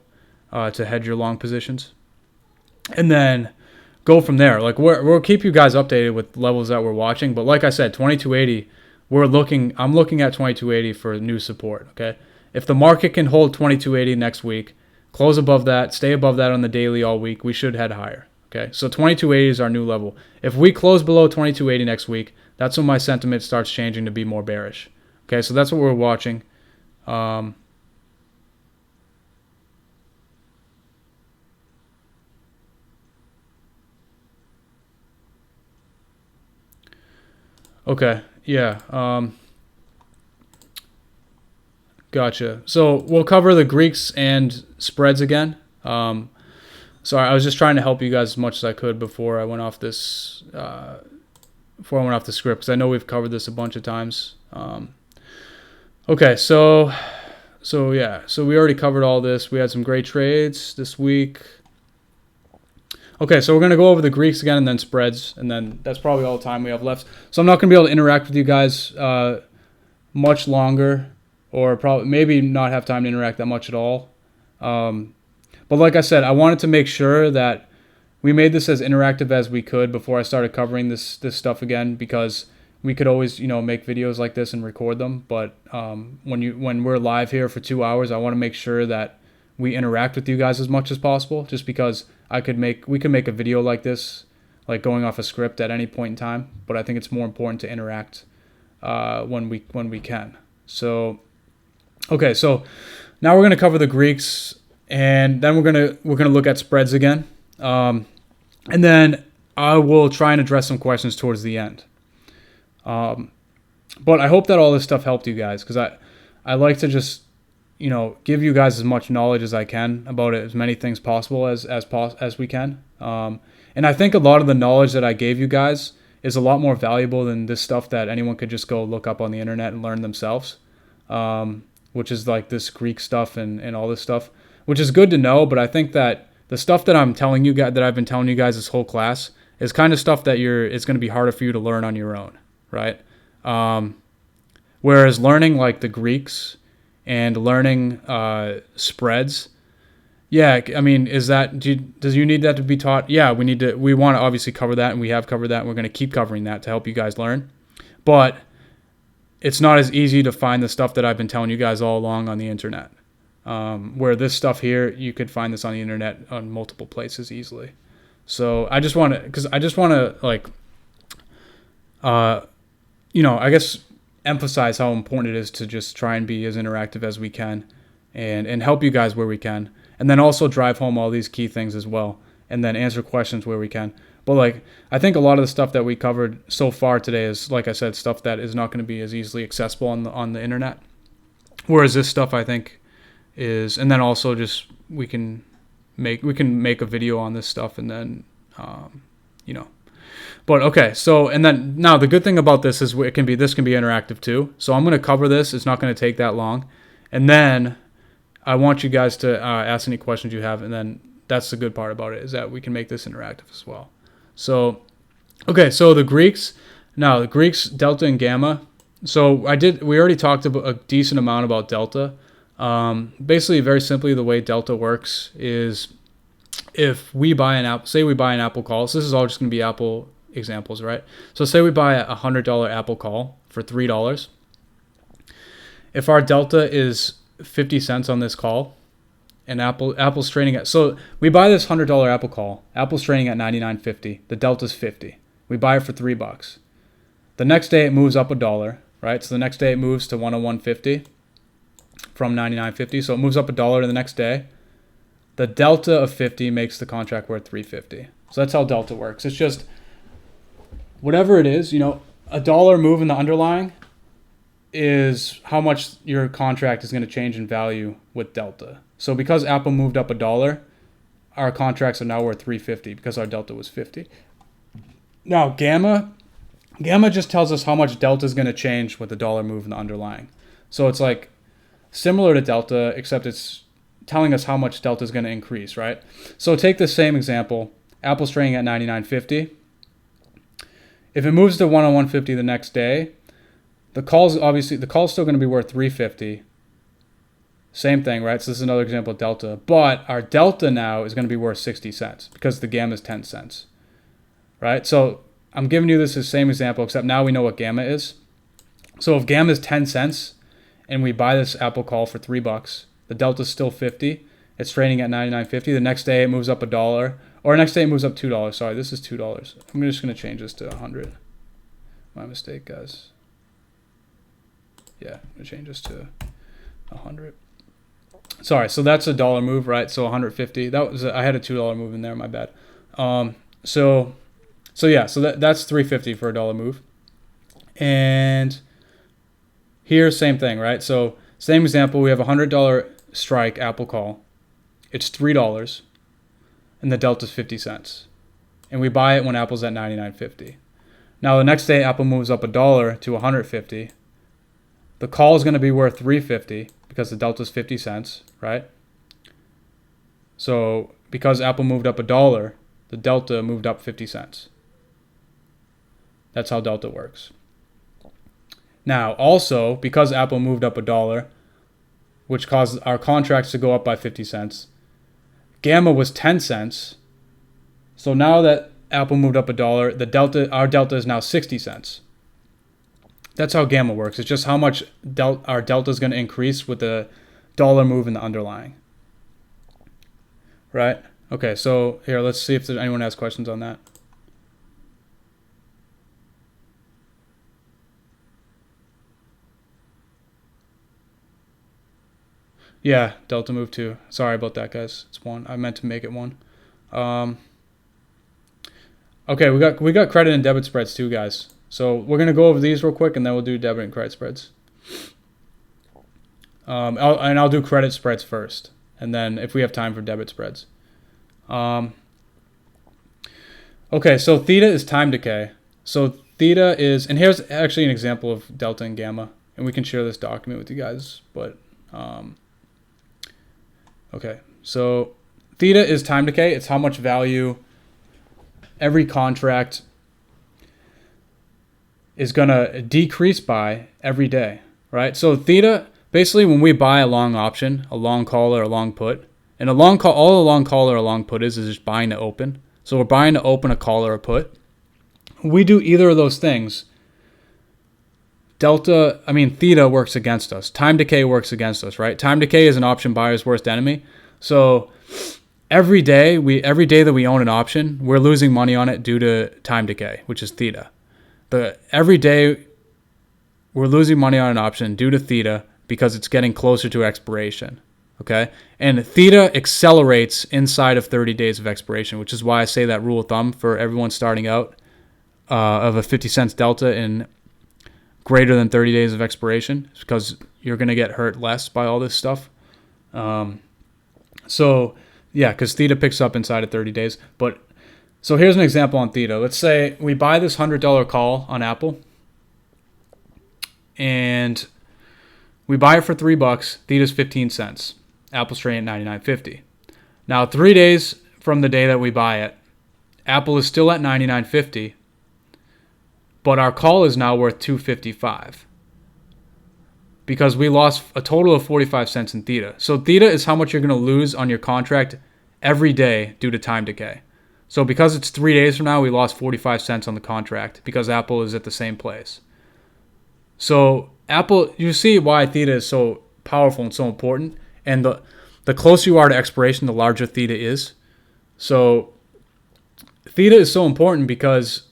to hedge your long positions, and then go from there. Like, we'll keep you guys updated with levels that we're watching. But like I said, 2280, I'm looking at 2280 for new support. Okay, if the market can hold 2280 next week, close above that, stay above that on the daily all week, we should head higher. Okay, so 2280 is our new level. If we close below 2280 next week, that's when my sentiment starts changing to be more bearish. Okay, so that's what we're watching. Okay, yeah. Gotcha. So we'll cover the Greeks and spreads again. Sorry, I was just trying to help you guys as much as I could before I went off the script, because I know we've covered this a bunch of times. Okay, so yeah, so we already covered all this. We had some great trades this week. Okay, so we're going to go over the Greeks again and then spreads, and then that's probably all the time we have left. So I'm not going to be able to interact with you guys much longer, or probably maybe not have time to interact that much at all. But like I said, I wanted to make sure that we made this as interactive as we could before I started covering this stuff again, because we could always, make videos like this and record them. But when we're live here for 2 hours, I want to make sure that we interact with you guys as much as possible, just because we could make a video like this, like going off a script at any point in time. But I think it's more important to interact when we can. So, okay, so now we're going to cover the Greeks. And then we're gonna look at spreads again, and then I will try and address some questions towards the end. But I hope that all this stuff helped you guys, because I like to just give you guys as much knowledge as I can about as many things possible as we can. And I think a lot of the knowledge that I gave you guys is a lot more valuable than this stuff that anyone could just go look up on the internet and learn themselves, which is like this Greek stuff and all this stuff, which is good to know. But I think that the stuff that I'm telling you guys, that I've been telling you guys this whole class, is kind of stuff that it's going to be harder for you to learn on your own, right? Whereas learning like the Greeks and learning spreads, yeah, I mean, does you need that to be taught? Yeah, we want to obviously cover that, and we have covered that, and we're going to keep covering that to help you guys learn. but it's not as easy to find the stuff that I've been telling you guys all along on the internet. Where this stuff here, you could find this on the internet on multiple places easily. So I just want to like, I guess emphasize how important it is to just try and be as interactive as we can, and help you guys where we can, and then also drive home all these key things as well, and then answer questions where we can. But like, I think a lot of the stuff that we covered so far today is, like I said, stuff that is not going to be as easily accessible on the internet. Whereas this stuff, I think, is, and then also just we can make a video on this stuff, and then But okay, so, and then now the good thing about this is this can be interactive too. So I'm going to cover this. It's not going to take that long, and then I want you guys to ask any questions you have, and then that's the good part about it, is that we can make this interactive as well. So, okay, so the Greeks, delta and gamma. So we already talked about a decent amount about delta. Basically, very simply, the way delta works is if we buy an apple, say we buy an Apple call. So this is all just going to be Apple examples, right? So say we buy a $100 Apple call for $3. If our delta is 50 cents on this call, and Apple's trading at, so we buy this $100 Apple call. Apple's trading at $99.50. The delta's 50. We buy it for $3. The next day it moves up $1, right? So the next day it moves to 101.50 from 99.50. So it moves up $1 the next day. The delta of 50 makes the contract worth $3.50. So that's how delta works. It's just whatever it is, a dollar move in the underlying is how much your contract is going to change in value with delta. So because Apple moved up $1, our contracts are now worth $3.50 because our delta was 50. Now gamma just tells us how much delta is going to change with the dollar move in the underlying. So it's like similar to delta, except it's telling us how much delta is going to increase, right? So take the same example. Apple's trading at $99.50. If it moves to 101.50 the next day, the call's still going to be worth $3.50. Same thing, right? So this is another example of delta. But our delta now is going to be worth 60 cents because the gamma is 10 cents, right? So I'm giving you this as the same example, except now we know what gamma is. So if gamma is 10 cents and we buy this Apple call for $3, the delta is still 50. It's trading at $99.50. The next day it moves up $1, or next day it moves up $2. Sorry, this is $2. I'm just going to change this to 100. My mistake, guys. Yeah, I'm going to change this to 100. Sorry, so that's a dollar move, right? So 150. I had a $2 move in there. My bad. So that's $3.50 for a dollar move. And here, same thing, right? So same example. We have a $100 strike Apple call. It's $3, and the delta's 50 cents. And we buy it when Apple's at $99.50. Now the next day, Apple moves up $1 to $150. The call is going to be worth $3.50 because the delta is 50 cents, right? So because Apple moved up $1, the delta moved up 50 cents. That's how delta works. Now, also, because Apple moved up $1, which caused our contracts to go up by 50 cents, gamma was 10 cents. So now that Apple moved up $1, our delta is now 60 cents. That's how gamma works. It's just how much our delta is going to increase with the dollar move in the underlying. Right? Okay, so here, let's see if anyone has questions on that. Yeah, delta move 2. Sorry about that, guys. It's 1. I meant to make it 1. Okay, we got credit and debit spreads too, guys. So we're going to go over these real quick, and then we'll do debit and credit spreads. I'll do credit spreads first, and then if we have time for debit spreads. Okay, so theta is time decay. So theta is, and here's actually an example of delta and gamma, and we can share this document with you guys. But okay, so theta is time decay. It's how much value every contract is going to decrease by every day, right? So theta, basically when we buy a long option, a long call or a long put, and all a long call or a long put is just buying to open. So we're buying to open a call or a put. We do either of those things. theta works against us. Time decay works against us, right? Time decay is an option buyer's worst enemy. So every day that we own an option, we're losing money on it due to time decay, which is theta. Every day we're losing money on an option due to theta because it's getting closer to expiration. Okay? And theta accelerates inside of 30 days of expiration, which is why I say that rule of thumb for everyone starting out of a 50 cents delta in greater than 30 days of expiration, because you're going to get hurt less by all this stuff. Because theta picks up inside of 30 days. But so here's an example on theta. Let's say we buy this $100 call on Apple, and we buy it for $3. Theta's 15 cents. Apple's trading at 99.50. Now, 3 days from the day that we buy it, Apple is still at 99.50, but our call is now worth $2.55 because we lost a total of 45 cents in theta. So theta is how much you're going to lose on your contract every day due to time decay. So because it's 3 days from now, we lost 45 cents on the contract because Apple is at the same place. So Apple, you see why theta is so powerful and so important. And the closer you are to expiration, the larger theta is. So theta is so important because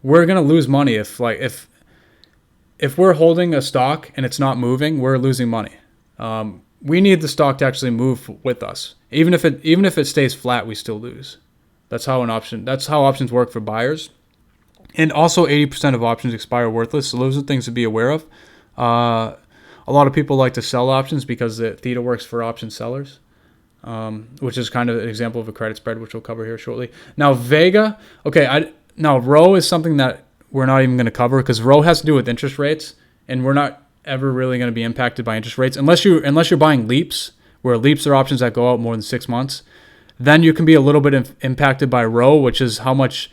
we're going to lose money if we're holding a stock and it's not moving, we're losing money. We need the stock to actually move with us. Even if it stays flat, we still lose. That's how options work for buyers. And also 80% of options expire worthless. So those are things to be aware of. A lot of people like to sell options because the theta works for option sellers, which is kind of an example of a credit spread, which we'll cover here shortly. Now, Vega. Okay, now Rho is something that we're not even going to cover because Rho has to do with interest rates, and we're not ever really going to be impacted by interest rates unless you're buying leaps, where leaps are options that go out more than 6 months. Then you can be a little bit impacted by Rho, which is how much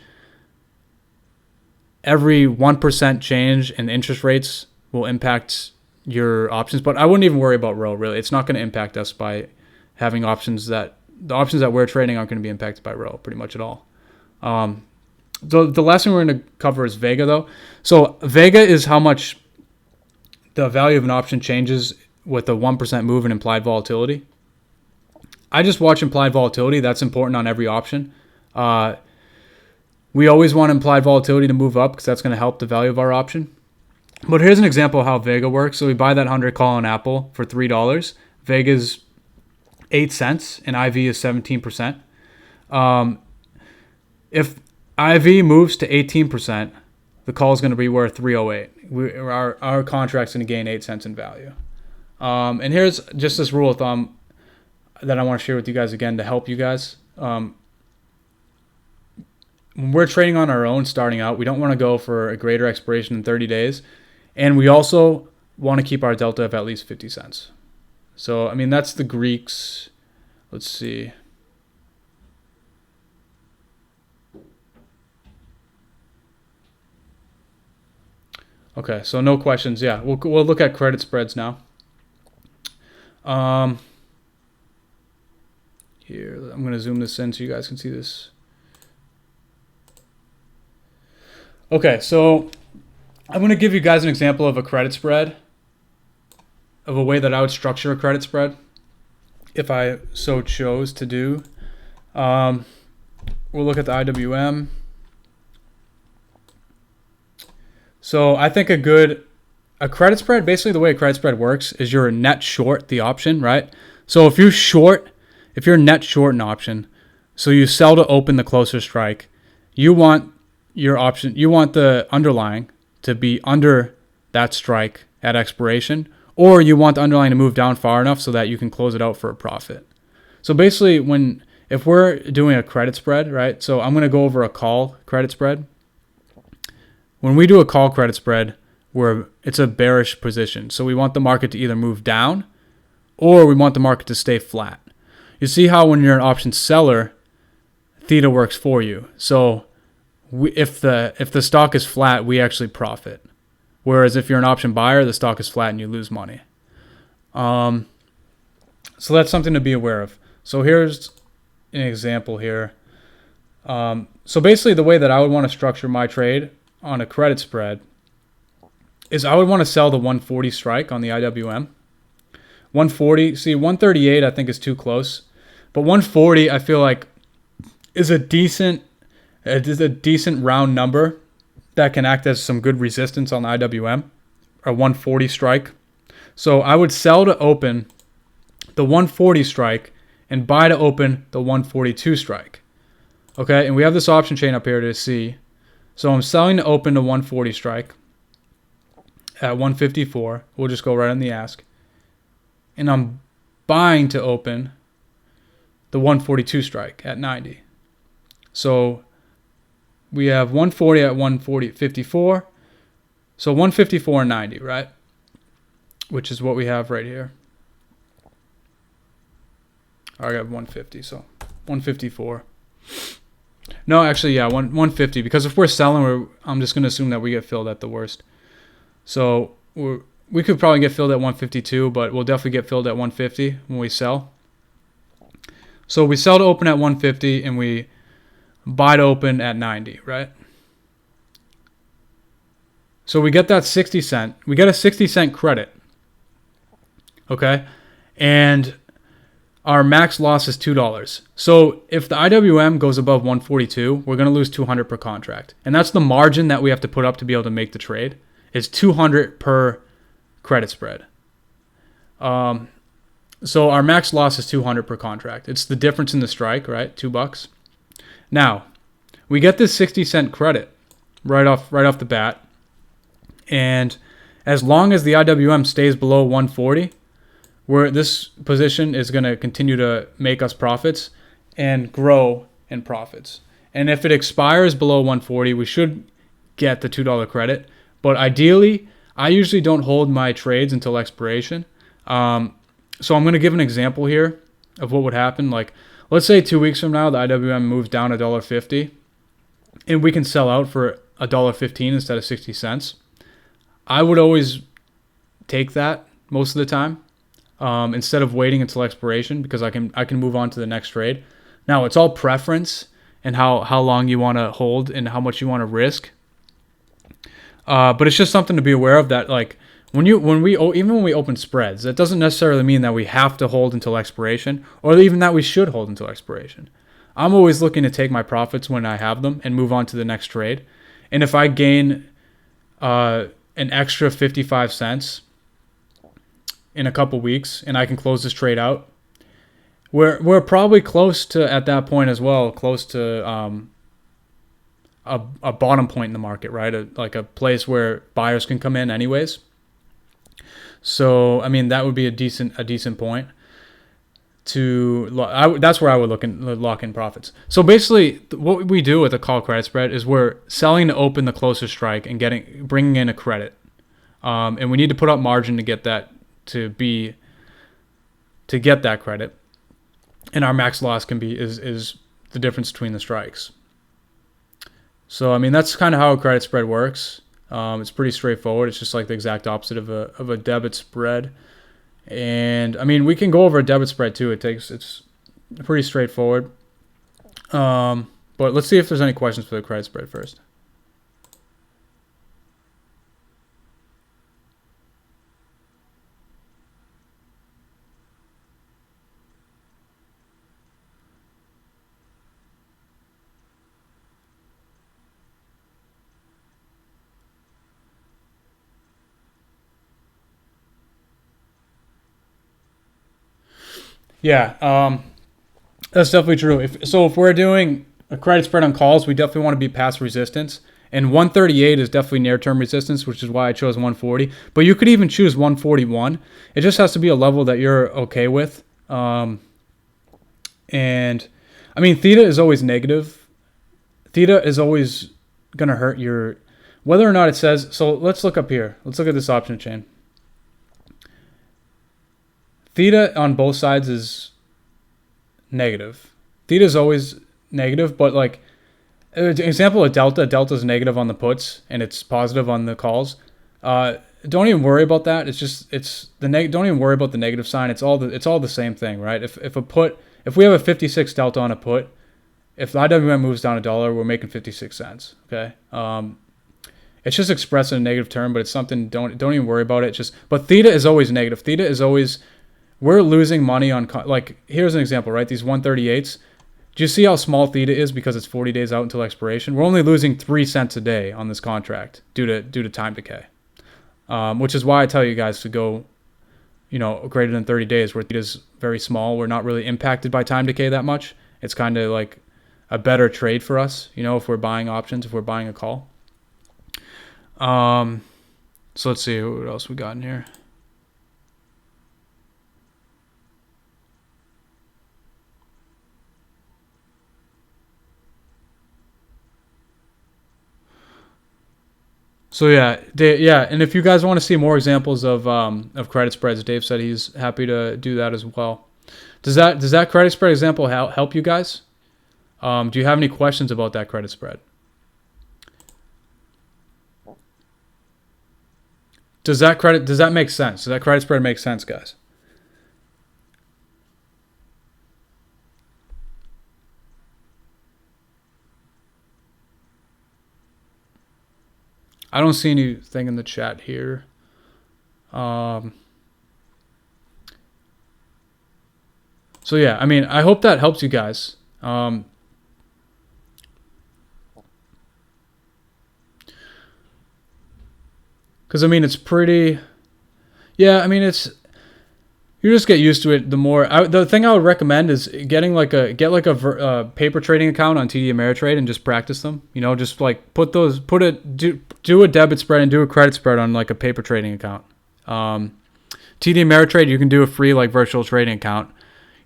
every 1% change in interest rates will impact your options. But I wouldn't even worry about Rho, really. It's not going to impact us by having the options that we're trading aren't going to be impacted by Rho pretty much at all. The last thing we're going to cover is Vega, though. So Vega is how much the value of an option changes with a 1% move in implied volatility. I just watch implied volatility. That's important on every option. We always want implied volatility to move up because that's going to help the value of our option. But here's an example of how Vega works. So we buy that 100 call on Apple for $3. Vega's 8 cents and IV is 17%. If IV moves to 18%, the call is going to be worth $3.08. Our contract's going to gain 8 cents in value. And here's just this rule of thumb that I want to share with you guys again to help you guys. When we're trading on our own starting out, we don't want to go for a greater expiration in 30 days. And we also want to keep our delta of at least 50 cents. So, that's the Greeks. Let's see. Okay, so no questions. Yeah, we'll look at credit spreads now. Here, I'm going to zoom this in so you guys can see this. Okay, so I'm going to give you guys an example of a credit spread, of a way that I would structure a credit spread if I so chose to do. We'll look at the IWM. So I think a credit spread, basically the way a credit spread works is you're net short the option, right? So if you're net short an option, so you sell to open the closer strike, you want the underlying to be under that strike at expiration, or you want the underlying to move down far enough so that you can close it out for a profit. So basically if we're doing a credit spread, right? So I'm going to go over a call credit spread. When we do a call credit spread, it's a bearish position. So we want the market to either move down or we want the market to stay flat. You see how when you're an option seller, theta works for you. So if the stock is flat, we actually profit. Whereas if you're an option buyer, the stock is flat and you lose money. So that's something to be aware of. So here's an example here. So basically the way that I would want to structure my trade on a credit spread is I would want to sell the 140 strike on the IWM. 140, see 138 I think is too close, but 140 I feel like is a decent round number that can act as some good resistance on the IWM, a 140 strike. So I would sell to open the 140 strike and buy to open the 142 strike. Okay, and we have this option chain up here to see. So I'm selling to open the 140 strike at 154. We'll just go right on the ask. And I'm buying to open the 142 strike at 90. So we have 140 at 140.54. So 154 and 90, right? Which is what we have right here. I got 150, so 154. No, actually, yeah, 150. Because if we're selling, I'm just going to assume that we get filled at the worst. So we could probably get filled at 152, but we'll definitely get filled at 150 when we sell. So we sell to open at 150 and we buy to open at 90, right? So we get that 60 cent. We get a 60 cent credit. Okay? And our max loss is $2. So if the IWM goes above 142, we're going to lose 200 per contract. And that's the margin that we have to put up to be able to make the trade. Is 200 per credit spread. So our max loss is 200 per contract. It's the difference in the strike, right? $2. Now, we get this 60 cent credit right off the bat. And as long as the IWM stays below 140, this position is going to continue to make us profits and grow in profits. And if it expires below 140, we should get the $2 credit. But ideally, I usually don't hold my trades until expiration. So I'm going to give an example here of what would happen. Like, let's say 2 weeks from now, the IWM moves down $1.50, and we can sell out for $1.15 instead of 60 cents. I would always take that most of the time instead of waiting until expiration, because I can move on to the next trade. Now, it's all preference and how long you want to hold and how much you want to risk. But it's just something to be aware of, that like when we open spreads, that doesn't necessarily mean that we have to hold until expiration, or even that we should hold until expiration. I'm always looking to take my profits when I have them and move on to the next trade. And if I gain an extra 55 cents in a couple weeks and I can close this trade out, we're probably close to, at that point as well, close to a bottom point in the market, right? Like a place where buyers can come in anyways. So, I mean, that would be a decent point that's where I would lock in profits. So basically, what we do with a call credit spread is we're selling to open the closest strike and bringing in a credit. And we need to put up margin to get that credit. And our max loss is the difference between the strikes. So, I mean, that's kind of how a credit spread works. It's pretty straightforward. It's just like the exact opposite of a debit spread. And, I mean, we can go over a debit spread too. It's pretty straightforward. But let's see if there's any questions for the credit spread first. Yeah, that's definitely true. If we're doing a credit spread on calls, we definitely want to be past resistance. And 138 is definitely near-term resistance, which is why I chose 140. But you could even choose 141. It just has to be a level that you're okay with. And, I mean, theta is always negative. Theta is always going to hurt whether or not it says, so let's look up here. Let's look at this option chain. Theta on both sides is negative. Theta is always negative, but like an example of delta is negative on the puts and it's positive on the calls. Don't even worry about that. Don't even worry about the negative sign. It's all the same thing, right? If we have a 56 delta on a put, if the IWM moves down $1, we're making 56 cents. Okay. It's just expressed in a negative term, but it's something, don't even worry about it. But theta is always negative. Theta is always, we're losing money on, like, here's an example, right? These 138s. Do you see how small theta is because it's 40 days out until expiration? We're only losing 3 cents a day on this contract due to time decay, which is why I tell you guys to go, greater than 30 days where theta is very small. We're not really impacted by time decay that much. It's kind of like a better trade for us, if we're buying options, if we're buying a call. So let's see what else we got in here. So yeah, and if you guys want to see more examples of credit spreads, Dave said he's happy to do that as well. Does that credit spread example help you guys? Do you have any questions about that credit spread? Does that make sense? Does that credit spread make sense, guys? I don't see anything in the chat here. So yeah, I mean, I hope that helps you guys. Because I mean, it's pretty. Yeah, I mean, you just get used to it. The thing I would recommend is get like a paper trading account on TD Ameritrade and just practice them. Just like do a debit spread and do a credit spread on like a paper trading account. TD Ameritrade, you can do a free like virtual trading account.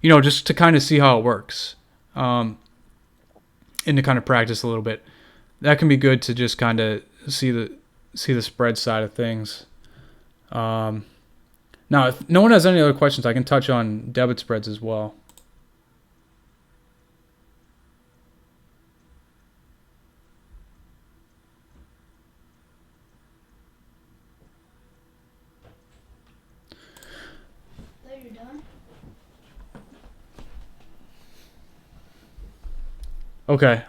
Just to kind of see how it works, and to kind of practice a little bit. That can be good to just kind of see the spread side of things. Now, if no one has any other questions, I can touch on debit spreads as well. There, you're done? Okay.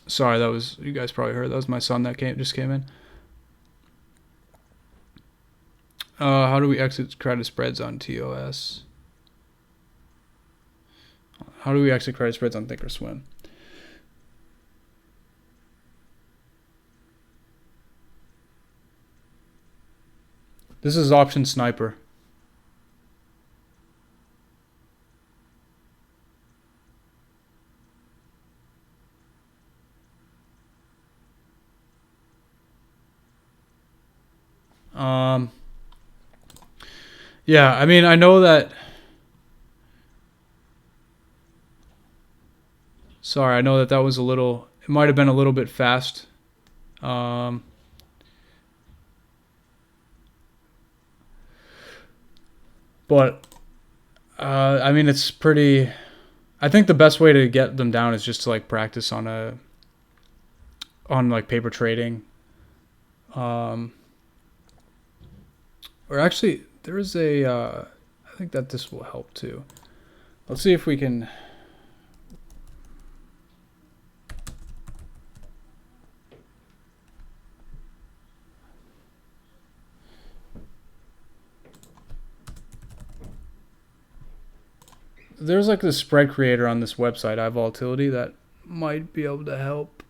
Sorry, you guys probably heard, that was my son that just came in. How do we exit credit spreads on TOS? How do we exit credit spreads on Thinkorswim? This is option sniper. Yeah, I mean, I know that. Sorry, I know that was it might have been a little bit fast. But I mean, it's pretty. I think the best way to get them down is just to like practice on like paper trading. Or actually, there is I think that this will help too. Let's see if we can. There's like this spread creator on this website, iVolatility, that might be able to help.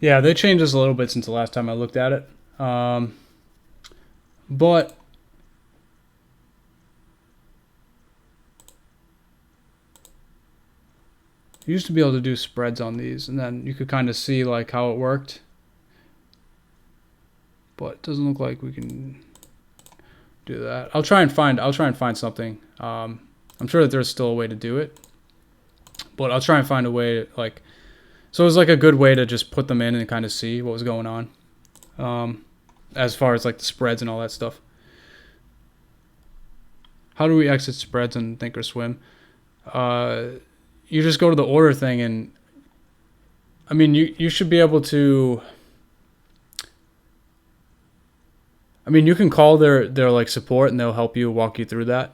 Yeah, they changed this a little bit since the last time I looked at it. But you used to be able to do spreads on these, and then you could kind of see like how it worked. But it doesn't look like we can do that. I'll try and find something. I'm sure that there's still a way to do it, but I'll try and find a way like. So it was like a good way to just put them in and kind of see what was going on, as far as like the spreads and all that stuff. How do we exit spreads in Thinkorswim? You just go to the order thing, and I mean you should be able to. I mean, you can call their like support, and they'll help you walk you through that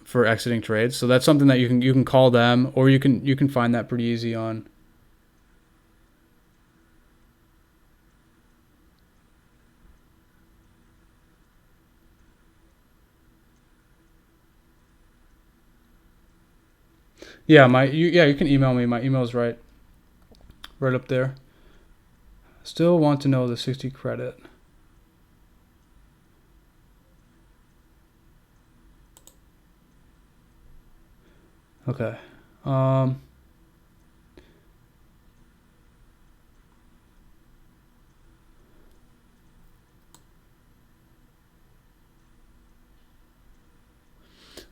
for exiting trades. So that's something that you can call them, or you can find that pretty easy on. Yeah, you can email me. My email's right up there. Still want to know the 60 credit. Okay.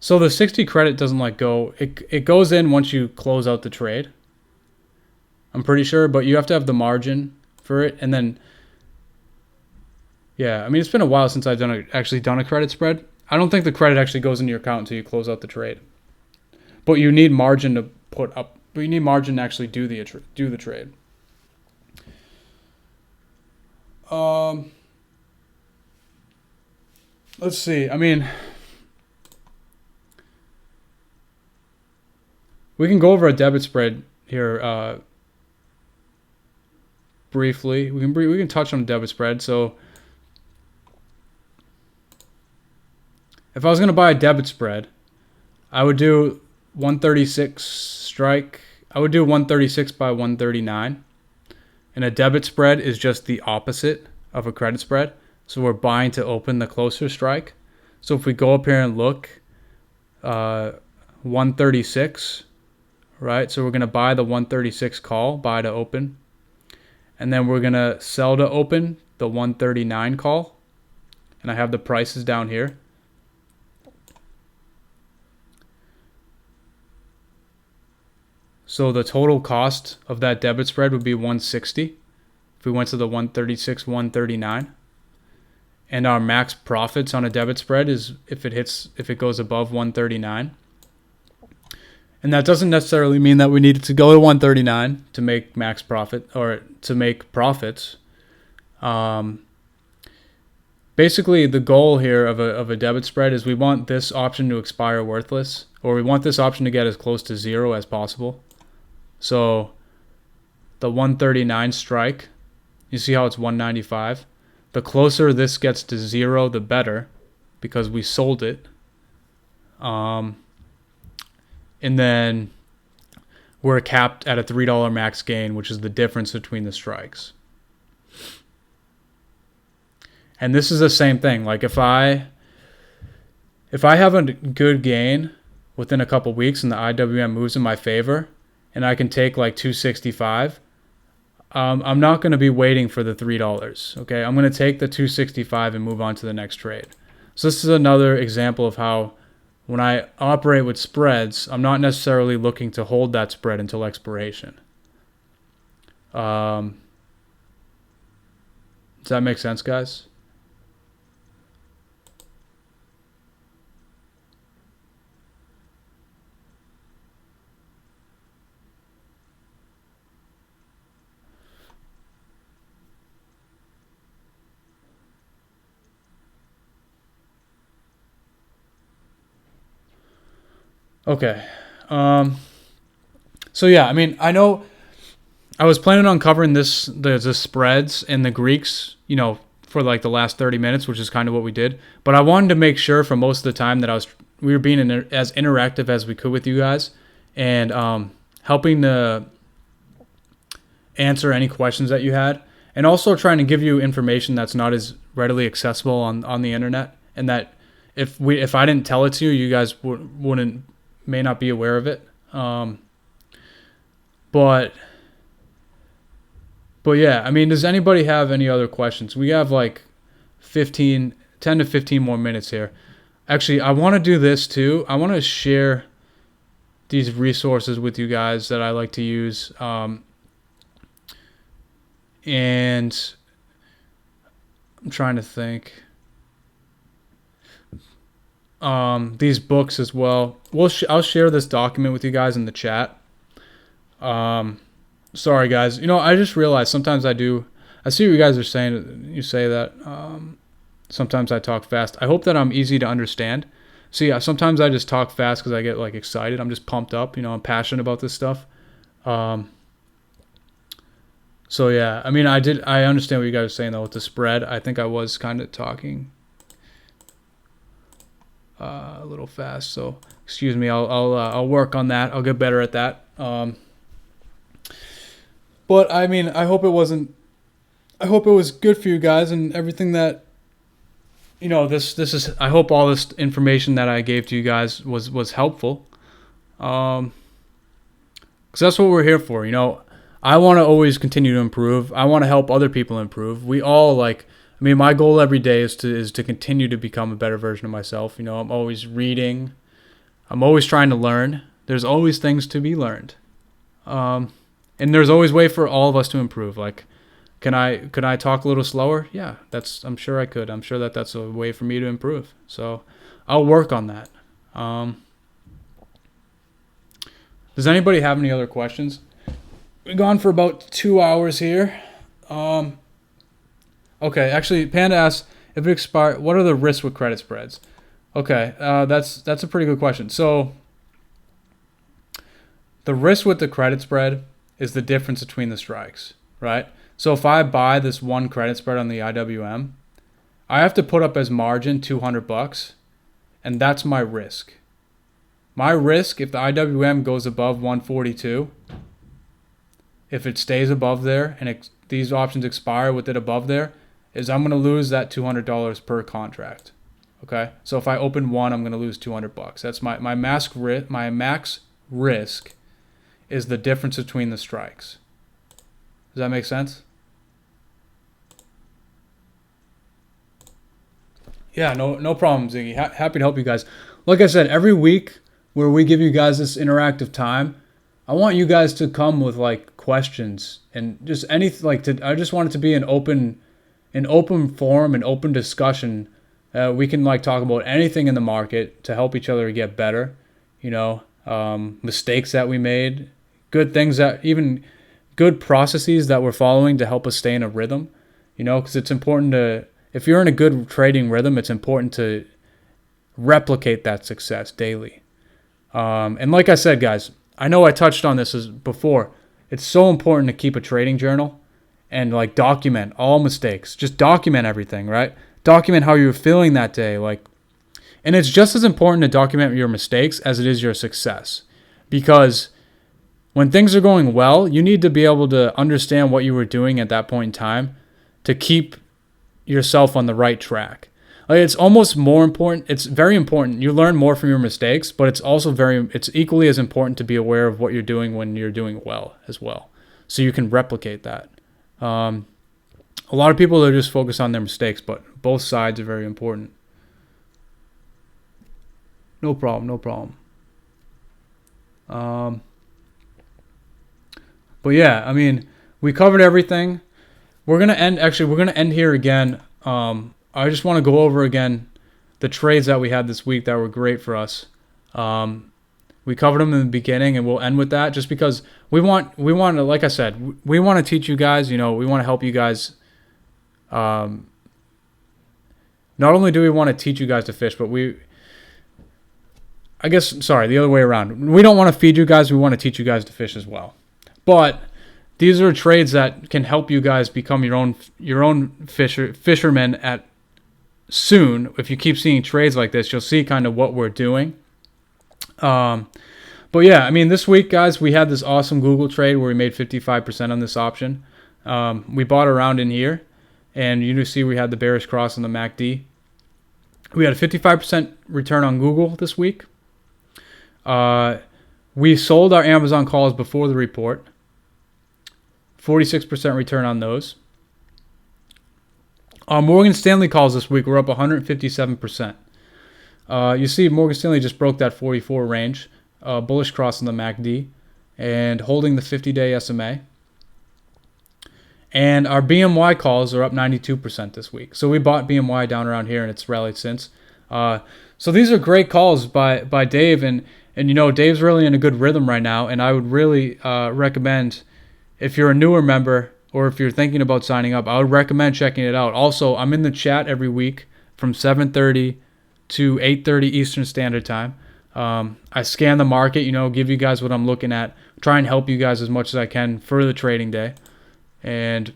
So the 60 credit doesn't like go. It goes in once you close out the trade. I'm pretty sure, but you have to have the margin for it, and then. Yeah, I mean it's been a while since I've actually done a credit spread. I don't think the credit actually goes into your account until you close out the trade. But you need margin to put up. But you need margin to actually do the trade. Let's see. I mean, we can go over a debit spread here briefly. We can touch on debit spread. So, if I was going to buy a debit spread, I would do 136 strike. I would do 136 by 139. And a debit spread is just the opposite of a credit spread. So we're buying to open the closer strike. So if we go up here and look, 136, right? So we're going to buy the 136 call, buy to open. And then we're going to sell to open the 139 call. And I have the prices down here. So the total cost of that debit spread would be 160 if we went to the 136, 139. And our max profits on a debit spread is if it goes above 139. And that doesn't necessarily mean that we need to go to 139 to make max profit or to make profits. Basically, the goal here of a debit spread is we want this option to expire worthless, or we want this option to get as close to zero as possible. So the 139 strike, you see how it's 195? The closer this gets to zero, the better, because we sold it. And then we're capped at a $3 max gain, which is the difference between the strikes. And this is the same thing. Like if I have a good gain within a couple weeks and the IWM moves in my favor, and I can take like 265, I'm not going to be waiting for the $3. Okay, I'm going to take the 265 and move on to the next trade. So this is another example of how when I operate with spreads, I'm not necessarily looking to hold that spread until expiration. Does that make sense, guys? Okay. So yeah, I mean, I know I was planning on covering the spreads and the Greeks, for like the last 30 minutes, which is kind of what we did. But I wanted to make sure for most of the time that we were being as interactive as we could with you guys, and helping to answer any questions that you had, and also trying to give you information that's not as readily accessible on the internet, and that if I didn't tell it to you, you guys may not be aware of it. But yeah, I mean, does anybody have any other questions? We have like 10 to 15 more minutes here. Actually, I want to do this too. I want to share these resources with you guys that I like to use. And I'm trying to think. These books as well. I'll share this document with you guys in the chat. Sorry guys. I just realized sometimes I see what you guys are saying. You say that sometimes I talk fast. I hope that I'm easy to understand. See, sometimes I just talk fast because I get like excited. I'm just pumped up. I'm passionate about this stuff. So yeah, I mean, I understand what you guys are saying though with the spread. I think I was kind of talking a little fast. So excuse me. I'll work on that. I'll get better at that. But I mean, I hope it was good for you guys and everything that, this is, I hope all this information that I gave to you guys was helpful. 'Cause that's what we're here for. I want to always continue to improve. I want to help other people improve. We all my goal every day is to continue to become a better version of myself. I'm always reading. I'm always trying to learn. There's always things to be learned. And there's always a way for all of us to improve. Like, could I talk a little slower? Yeah, I'm sure I could. I'm sure that's a way for me to improve. So I'll work on that. Does anybody have any other questions? We've gone for about 2 hours here. Okay, actually, Panda asks, if it expires, what are the risks with credit spreads? Okay, that's a pretty good question. So the risk with the credit spread is the difference between the strikes, right? So if I buy this one credit spread on the IWM, I have to put up as margin $200, and that's my risk. My risk, if the IWM goes above 142, if it stays above there and these options expire with it above there, is I'm going to lose that $200 per contract. Okay, so if I open one, I'm going to lose $200. That's my max risk is the difference between the strikes. Does that make sense? Yeah, no problem, Ziggy. Happy to help you guys. Like I said, every week where we give you guys this interactive time, I want you guys to come with like questions and just anything I just want it to be an open forum, an open discussion. We can like talk about anything in the market to help each other get better. Mistakes that we made, good things even good processes that we're following to help us stay in a rhythm. Because it's important if you're in a good trading rhythm, it's important to replicate that success daily. And like I said, guys, I know I touched on this before. It's so important to keep a trading journal and like document all mistakes. Just document everything, right? Document how you were feeling that day. And it's just as important to document your mistakes as it is your success. Because when things are going well, you need to be able to understand what you were doing at that point in time to keep yourself on the right track. It's almost more important. It's very important. You learn more from your mistakes, but it's also it's equally as important to be aware of what you're doing when you're doing well as well. So you can replicate that. A lot of people are just focused on their mistakes, but both sides are very important. No problem. But yeah, I mean, we covered everything. We're going to end here again. I just want to go over again the trades that we had this week that were great for us. We covered them in the beginning, and we'll end with that just because we want to, like I said, we want to teach you guys, we want to help you guys. Not only do we want to teach you guys to fish, but the other way around. We don't want to feed you guys. We want to teach you guys to fish as well. But these are trades that can help you guys become your own fishermen at soon. If you keep seeing trades like this, you'll see kind of what we're doing. But But yeah, I mean, this week, guys, we had this awesome Google trade where we made 55% on this option. We bought around in here, and you see we had the bearish cross on the MACD. We had a 55% return on Google this week. We sold our Amazon calls before the report. 46% return on those. Our Morgan Stanley calls this week were up 157%. You see Morgan Stanley just broke that 44 range. Bullish cross on the MACD and holding the 50-day SMA. And our BMY calls are up 92% this week. So we bought BMY down around here and it's rallied since. So these are great calls by Dave. And Dave's really in a good rhythm right now. And I would really recommend, if you're a newer member or if you're thinking about signing up, I would recommend checking it out. Also, I'm in the chat every week from 7:30 to 8:30 Eastern Standard Time. I scan the market, give you guys what I'm looking at, try and help you guys as much as I can for the trading day. And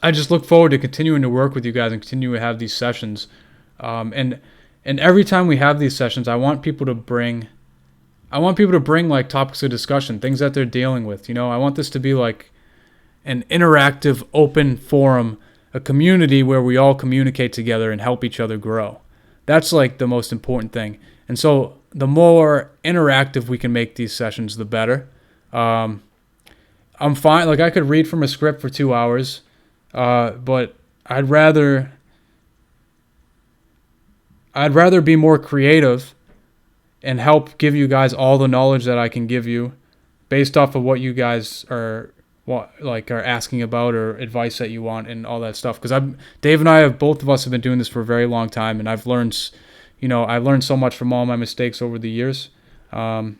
I just look forward to continuing to work with you guys and continue to have these sessions. And every time we have these sessions, I want people to bring like topics of discussion, things that they're dealing with. I want this to be like an interactive, open forum, a community where we all communicate together and help each other grow. That's like the most important thing. And so the more interactive we can make these sessions, the better. I'm fine. Like I could read from a script for 2 hours, but I'd rather be more creative and help give you guys all the knowledge that I can give you based off of what you guys are asking about or advice that you want and all that stuff. Because Dave and I both of us have been doing this for a very long time, and I've learned so much from all my mistakes over the years. And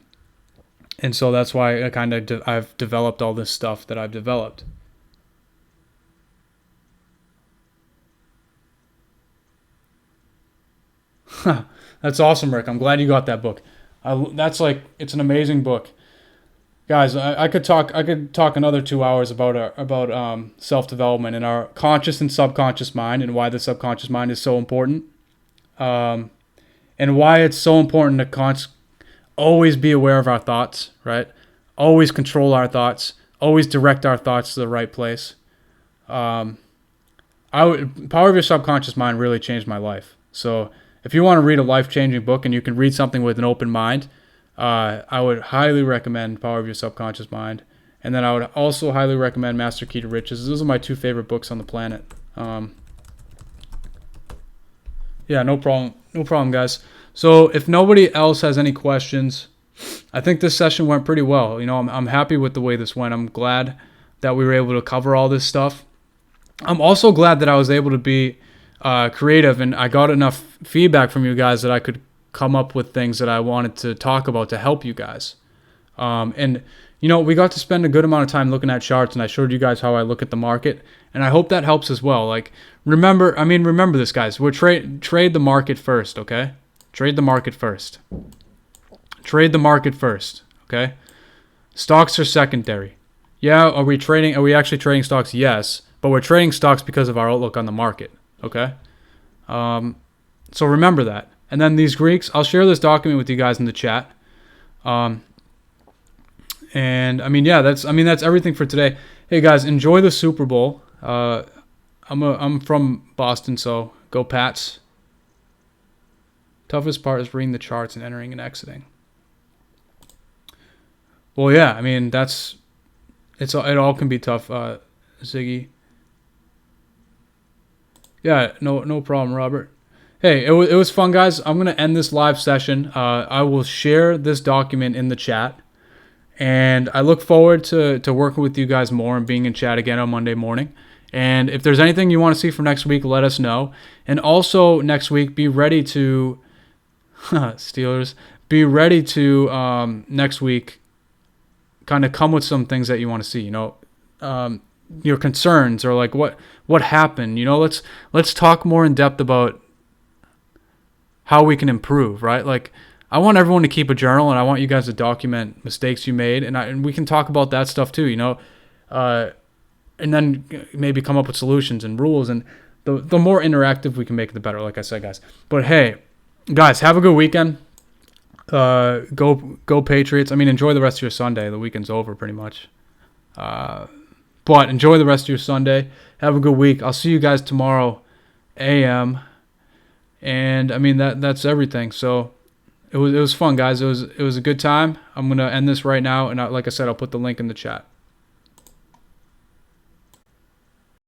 so that's why I've developed all this stuff that I've developed. That's awesome, Rick. I'm glad you got that book. It's an amazing book. Guys, I could talk another 2 hours about self-development and our conscious and subconscious mind and why the subconscious mind is so important. And why it's so important to always be aware of our thoughts, right? Always control our thoughts. Always direct our thoughts to the right place. Power of Your Subconscious Mind really changed my life. So if you want to read a life-changing book and you can read something with an open mind, I would highly recommend Power of Your Subconscious Mind. And then I would also highly recommend Master Key to Riches. Those are my two favorite books on the planet. Yeah, no problem. No problem, guys. So if nobody else has any questions, I think this session went pretty well. I'm happy with the way this went. I'm glad that we were able to cover all this stuff. I'm also glad that I was able to be creative and I got enough feedback from you guys that I could come up with things that I wanted to talk about to help you guys. We got to spend a good amount of time looking at charts, and I showed you guys how I look at the market, and I hope that helps as well. Remember this, guys. We're trade the market first, okay? Trade the market first. Trade the market first, okay? Stocks are secondary. Yeah, are we actually trading stocks? Yes, but we're trading stocks because of our outlook on the market, okay? So remember that. And then these Greeks, I'll share this document with you guys in the chat. That's everything for today. Hey guys, enjoy the Super Bowl. I'm from Boston, so go Pats. Toughest part is reading the charts and entering and exiting. Well, yeah, it all can be tough, Ziggy. Yeah, no problem, Robert. Hey, it was fun, guys. I'm going to end this live session. I will share this document in the chat. And I look forward to working with you guys more and being in chat again on Monday morning. And if there's anything you want to see for next week, let us know. And also next week, be ready to... Steelers. Be ready to, next week, kind of come with some things that you want to see. Your concerns or what happened. Let's talk more in depth about how we can improve, right? I want everyone to keep a journal, and I want you guys to document mistakes you made, and we can talk about that stuff too, and then maybe come up with solutions and rules, and the more interactive we can make it, the better, like I said, guys. But hey, guys, have a good weekend. Go Patriots. I mean, enjoy the rest of your Sunday. The weekend's over pretty much. But enjoy the rest of your Sunday. Have a good week. I'll see you guys tomorrow, a.m. And I mean that's everything. So it was fun, guys. It was a good time. I'm gonna end this right now, and like I said, I'll put the link in the chat.